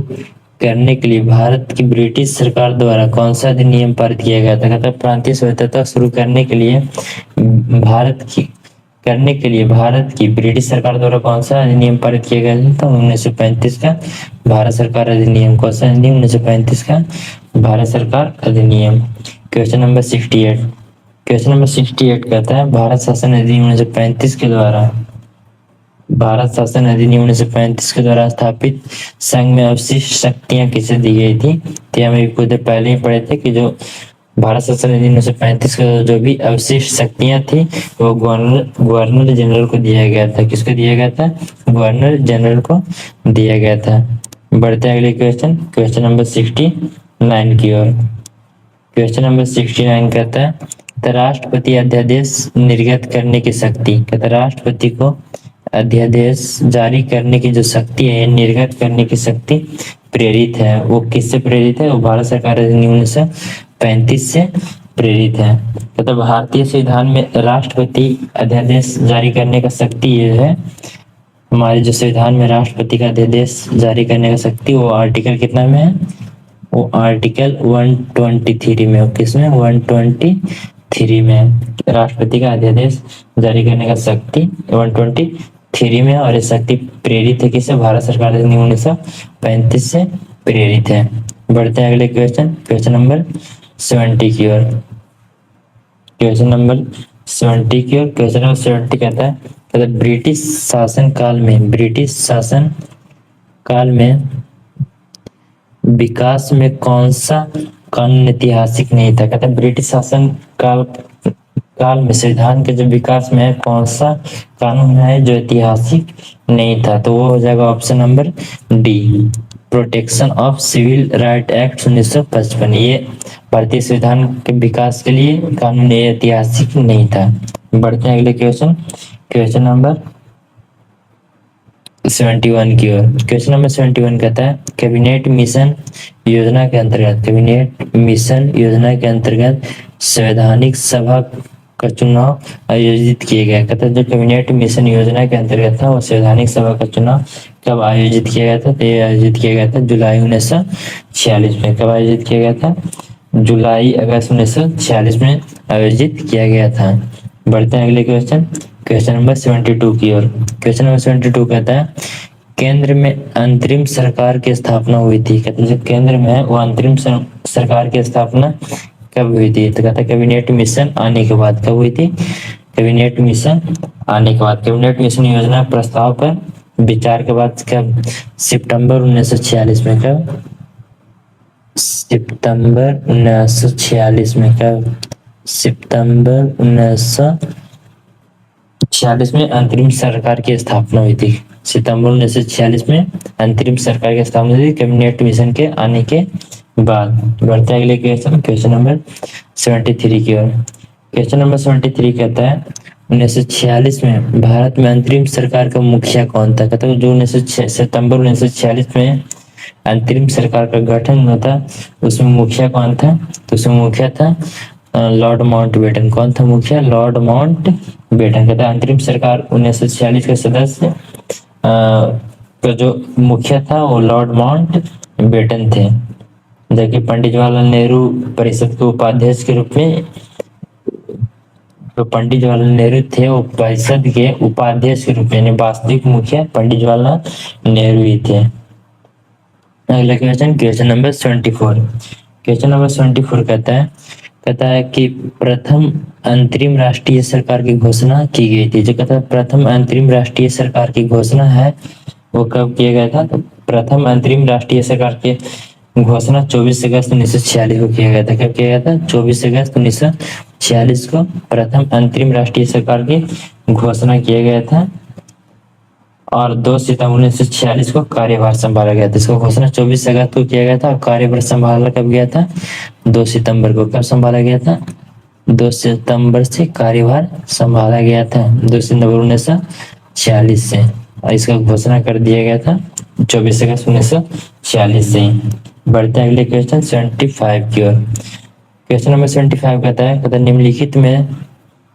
करने के लिए भारत की ब्रिटिश सरकार द्वारा कौन सा अधिनियम पारित किया गया था। कहता है प्रांतीय स्वायत्तता शुरू करने के लिए भारत की ब्रिटिश सरकार द्वारा कौन सा अधिनियम पारित किया गया था। 1935 का भारत सरकार अधिनियम। कौन सा अधिनियम, 1935 का भारत सरकार अधिनियम। Question number 68। क्वेश्चन नंबर 68 कहता है भारत शासन अधिनियम 1935 के द्वारा, भारत शासन अधिनियम 1935 के द्वारा स्थापित संघ में अवशिष्ट शक्तियां किसे दी गई थी। तो हम खुद पहले ही पढ़े थे कि जो भारत शासन अधिनियम 1935 का जो भी अवशिष्ट शक्तियां थी वो गवर्नर जनरल को दिया गया था। किसको दिया गया था, गवर्नर जनरल को दिया गया था। बढ़ते हैं अगले क्वेश्चन, क्वेश्चन नंबर 69 की ओर। क्वेश्चन नंबर 69 कहता है राष्ट्रपति अध्यादेश निर्गत करने की शक्ति। कहता राष्ट्रपति को अध्यादेश जारी करने की जो शक्ति है, निर्गत करने की शक्ति प्रेरित है, वो किससे प्रेरित है? वो भारत सरकार अधिनियम 1935 से प्रेरित है। मतलब भारतीय संविधान में राष्ट्रपति अध्यादेश जारी करने का शक्ति ये है, हमारे जो संविधान में राष्ट्रपति का अध्यादेश जारी करने का शक्ति, वो आर्टिकल कितना में है? वो आर्टिकल 123 में। किसमें? 123 में राष्ट्रपति का अध्यादेश जारी करने का शक्ति 123 में, और ये शक्ति प्रेरित है किससे? भारत सरकार अधिनियम 1935 से प्रेरित है। बढ़ते हैं अगले क्वेश्चन नंबर 70 की ओर। क्वेश्चन नंबर 70 की ओर। क्वेश्चन नंबर 70 कहता है ब्रिटिश शासन काल में विकास में कौन सा कानून ऐतिहासिक नहीं था? कहता है ब्रिटिश शासन काल में संविधान के जो विकास में कौन सा कानून है जो ऐतिहासिक नहीं था? तो वो हो जाएगा option number D, protection of civil right act 1955। ये भारतीय संविधान के विकास के लिए कानून ऐतिहासिक नहीं था। बढ़ते हैं अगले क्वेश्चन नंबर 71 की ओर। क्वेश्चन नंबर 71 कहता है कैबिनेट मिशन योजना के अंतर्गत संवैधानिक सभा का चुनाव आयोजित किए गए। कहता है जो कैबिनेट मिशन योजना के अंतर्गत था, वो संवैधानिक सभा का चुनाव कब आयोजित किया गया था? तो ये आयोजित किया गया था जुलाई 1946 में। कब आयोजित किया गया था? जुलाई अगस्त 1946 में आयोजित किया गया था। बढ़ते हैं अगले क्वेश्चन नंबर 72 की ओर। क्वेश्चन नंबर 72 कहता है केंद्र में अंतरिम सरकार की स्थापना हुई थी। कहते हैं जो केंद्र में है वो अंतरिम सरकार की स्थापना कब हुई थी? तो कहता है कैबिनेट मिशन आने के बाद। कब हुई थी? कैबिनेट मिशन आने के बाद। कैबिनेट मिशन योजना प्रस्ताव पर विचार के बाद कब? सितंबर 1946 में। कब? सितंबर 1946 में। कब? सितंबर 1946 में अंतरिम सरकार की स्थापना हुई थी। सितंबर 1946 में अंतरिम सरकार की स्थापना हुई थी कैबिनेट मिशन के आने के बाद। बढ़ते अगले क्वेश्चन नंबर 73 की ओर। क्वेश्चन नंबर 73 कहता है 1946 में भारत में अंतरिम सरकार का मुखिया कौन था? कहता है जो सितंबर 1946 में अंतरिम सरकार का गठन हुआ था, उसमें मुखिया कौन था? तो उसमें मुखिया था लॉर्ड माउंटबेटन। कौन था मुखिया? Lord Mountbatten. कहता है अंतरिम सरकार 1946 के सदस्य का जो मुखिया था वो लॉर्ड माउंटबेटन थे, जबकि पंडित जवाहरलाल नेहरू परिषद के उपाध्यक्ष के रूप में, तो पंडित जवाहरलाल नेहरू थे वो परिषद के उपाध्यक्ष के रूप में, वास्तविक मुखिया पंडित जवाहरलाल नेहरू ही थे। अगला क्वेश्चन नंबर 74। क्वेश्चन नंबर 74 कहता है कि प्रथम अंतरिम राष्ट्रीय सरकार की घोषणा की गई थी। जो कहता है प्रथम अंतरिम राष्ट्रीय सरकार की घोषणा है वो कब किया गया था? तो प्रथम अंतरिम राष्ट्रीय सरकार की घोषणा 24 अगस्त 1946 को किया गया था। कब किया गया था? 24 अगस्त 1946 को प्रथम अंतरिम राष्ट्रीय सरकार की घोषणा किया गया था, और 2 सितंबर 1946 को कार्यभार संभाला गया था। इसको घोषणा 24 अगस्त को किया गया था, और कार्यभार संभाला कब गया था? 2 सितंबर को। कब संभाला गया था? 2 सितंबर से कार्यभार संभाला गया था, 2 सितंबर 1946 से, और इसका घोषणा कर दिया गया था 24 अगस्त 1946 से। बढ़ते हैं अगले क्वेश्चन 75 की ओर। क्वेश्चन नंबर 75 कहता है निम्नलिखित में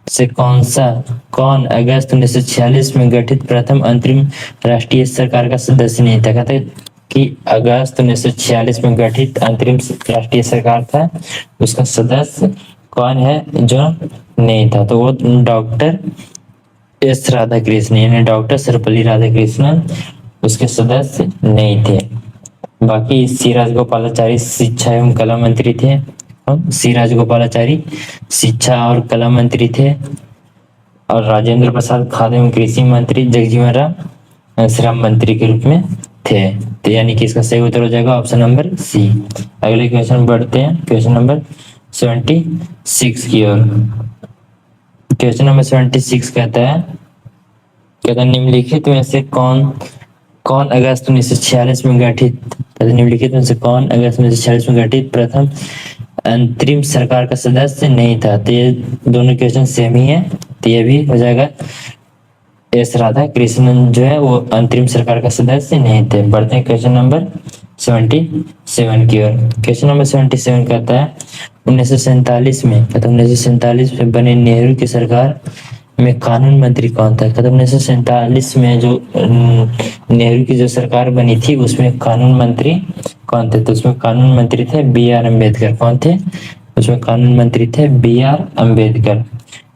से कौन अगस्त 1946 में गठित प्रथम अंतरिम राष्ट्रीय सरकार का सदस्य नहीं था? कहते कि अगस्त 1946 में गठित अंतरिम राष्ट्रीय सरकार था, उसका सदस्य कौन है जो नहीं था? तो वो डॉक्टर एस राधाकृष्णन, यानी डॉक्टर सर्वपल्ली राधाकृष्णन उसके सदस्य नहीं थे। बाकी सी राजगोपालाचारी शिक्षा एवं कला मंत्री थे। सी राजगोपालाचारी शिक्षा और कला मंत्री थे, और राजेंद्र प्रसाद खाद्य एवं कृषि मंत्री, जगजीवन राम श्रम मंत्री के रूप में थे। तो यानी कि इसका सही उत्तर हो जाएगा ऑप्शन नंबर सी। अगले क्वेश्चन बढ़ते हैं क्वेश्चन नंबर 76 की ओर। क्वेश्चन नंबर 76 कहता है निम्नलिखित में से कौन अगस्त 1946 में गठित, निम्नलिखित में से कौन अगस्त 1946 में गठित प्रथम अंतरिम सरकार का सदस्य नहीं था? तो ये दोनों क्वेश्चन सेम ही है, तो ये भी हो जाएगा एस राधा कृष्णन जो है वो अंतरिम सरकार का सदस्य नहीं थे। बढ़ते हैं क्वेश्चन नंबर 77 की ओर। क्वेश्चन नंबर 77 कहता है 1947 में, कहता 1947 में बने नेहरू की सरकार में कानून मंत्री कौन था? कहता 1947 में जो नेहरू की जो सरकार बनी थी उसमें कानून मंत्री कौन थे? तो उसमें कानून मंत्री थे बी आर अम्बेडकर। कौन थे उसमें कानून मंत्री? थे बी आर अम्बेडकर।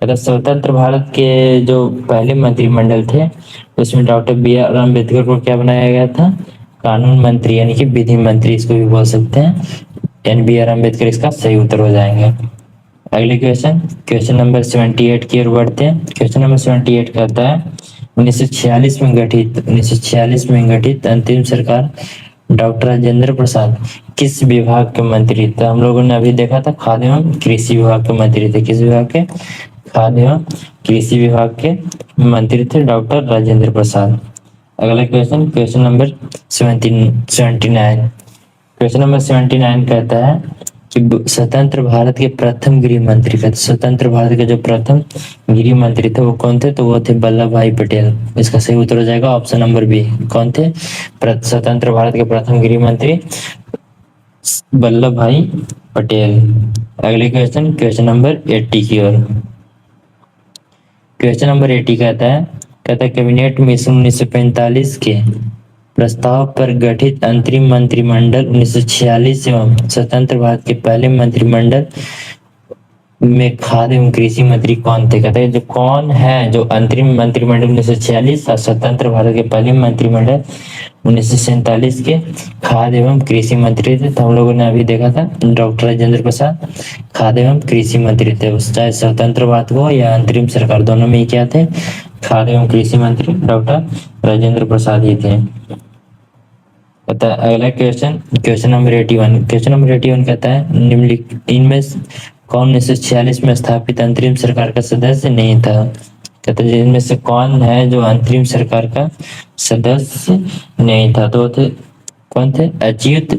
अगर स्वतंत्र भारत के जो पहले मंत्रिमंडल थे उसमें डॉक्टर बी आर अम्बेडकर को क्या बनाया गया था? कानून मंत्री, यानी कि विधि मंत्री इसको भी बोल सकते हैं। एन बी आर अम्बेडकर इसका सही उत्तर हो जाएंगे। अगले क्वेश्चन, क्वेश्चन नंबर 78 की ओर बढ़ते हैं। क्वेश्चन नंबर 78 कहता है 1946 में गठित अंतिम सरकार डॉक्टर राजेंद्र प्रसाद किस विभाग के मंत्री थे? हम लोगों ने अभी देखा था खाद्य एवं कृषि विभाग के मंत्री थे। किस विभाग के? खाद्य एवं कृषि विभाग के मंत्री थे डॉक्टर राजेंद्र प्रसाद। अगला question, question number 79। Question number 79 कहता है कि स्वतंत्र भारत के प्रथम गृह मंत्री का, स्वतंत्र भारत के जो प्रथम गृह मंत्री थे वो कौन थे? तो वो थे वल्लभ भाई पटेल। इसका सही उत्तर हो जाएगा ऑप्शन नंबर बी। कौन थे स्वतंत्र भारत के प्रथम गृह मंत्री? वल्लभ भाई पटेल। अगले क्वेश्चन, क्वेश्चन नंबर 80 की ओर। क्वेश्चन नंबर 80 कहता है कैबिनेट मिशन 1945 के प्रस्ताव पर गठित अंतरिम मंत्रिमंडल 1946 एवं स्वतंत्र भारत के पहले मंत्रिमंडल में खाद्य एवं कृषि मंत्री कौन थे? कहते हैं जो कौन है जो अंतरिम मंत्रिमंडल 1946 और स्वतंत्र भारत के पहले मंत्रिमंडल 1947 के खाद्य एवं कृषि मंत्री थे। तो हम लोगों ने अभी देखा था डॉक्टर राजेंद्र प्रसाद खाद्य एवं कृषि मंत्री थे। चाहे स्वतंत्र भारत हो या अंतरिम सरकार, दोनों में ही क्या थे? खाद्य एवं कृषि मंत्री डॉक्टर राजेंद्र प्रसाद ही थे। अगला question, question number 81। Question number 81 कहता है निम्नलिखित इनमें कौन 1946 में स्थापित अंतरिम सरकार का सदस्य नहीं था? कहते हैं इनमें से कौन है जो अंतरिम सरकार का सदस्य नहीं था? तो थे कौन थे? अच्युत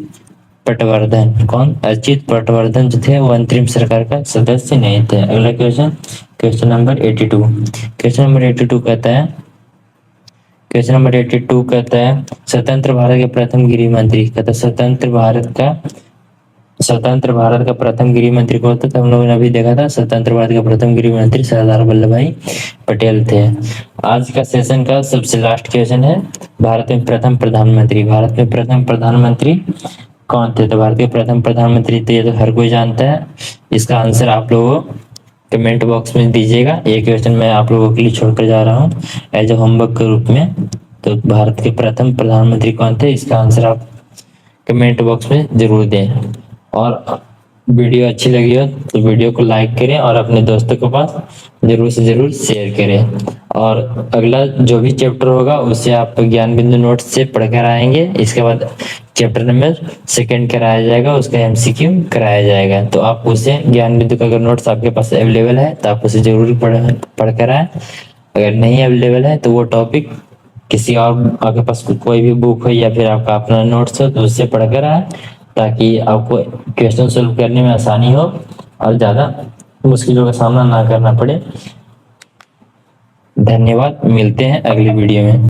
पटवर्धन। कौन? अच्युत पटवर्धन जो थे वो अंतरिम सरकार का सदस्य नहीं थे। अगला question, question number 82। Question number 82 कहता है, क्वेश्चन नंबर 82 कहता है स्वतंत्र भारत के प्रथम गृह मंत्री, कहता है स्वतंत्र भारत का प्रथम गृह मंत्री कौन था? तो हम लोगों ने अभी देखा था स्वतंत्र भारत का प्रथम गृह मंत्री सरदार वल्लभ भाई पटेल थे। आज का सेशन का सबसे लास्ट क्वेश्चन है भारत में प्रथम प्रधानमंत्री। भारत में प्रथम प्रधानमंत्री कौन थे? तो भारत के प्रथम प्रधानमंत्री तो ये तो हर कोई जानता है। इसका आंसर आप लोगों कमेंट बॉक्स में दीजिएगा। ये क्वेश्चन मैं आप लोगों के लिए छोड़कर जा रहा हूँ एज ए होमवर्क के रूप में। तो भारत के प्रथम प्रधानमंत्री कौन थे? इसका आंसर आप कमेंट बॉक्स में जरूर दें। और वीडियो अच्छी लगी हो तो वीडियो को लाइक करें और अपने दोस्तों के पास जरूर से जरूर शेयर करें। और अगला जो भी चैप्टर होगा उसे आप ज्ञान बिंदु नोट्स से पढ़कर आएंगे। इसके बाद चैप्टर नंबर 2 कराया जाएगा, उसका एमसीक्यू कराया जाएगा। तो आप उसे ज्ञान बिंदु का अगर नोट्स आपके पास अवेलेबल है तो आप उसे जरूर पढ़कर आए। अगर नहीं अवेलेबल है तो वो टॉपिक किसी और आपके पास कोई भी बुक हो या फिर आपका अपना नोट्स हो तो उससे पढ़कर आए, ताकि आपको क्वेश्चन सोल्व करने में आसानी हो और ज़्यादा मुश्किलों का सामना ना करना पड़े। धन्यवाद, मिलते हैं अगली वीडियो में।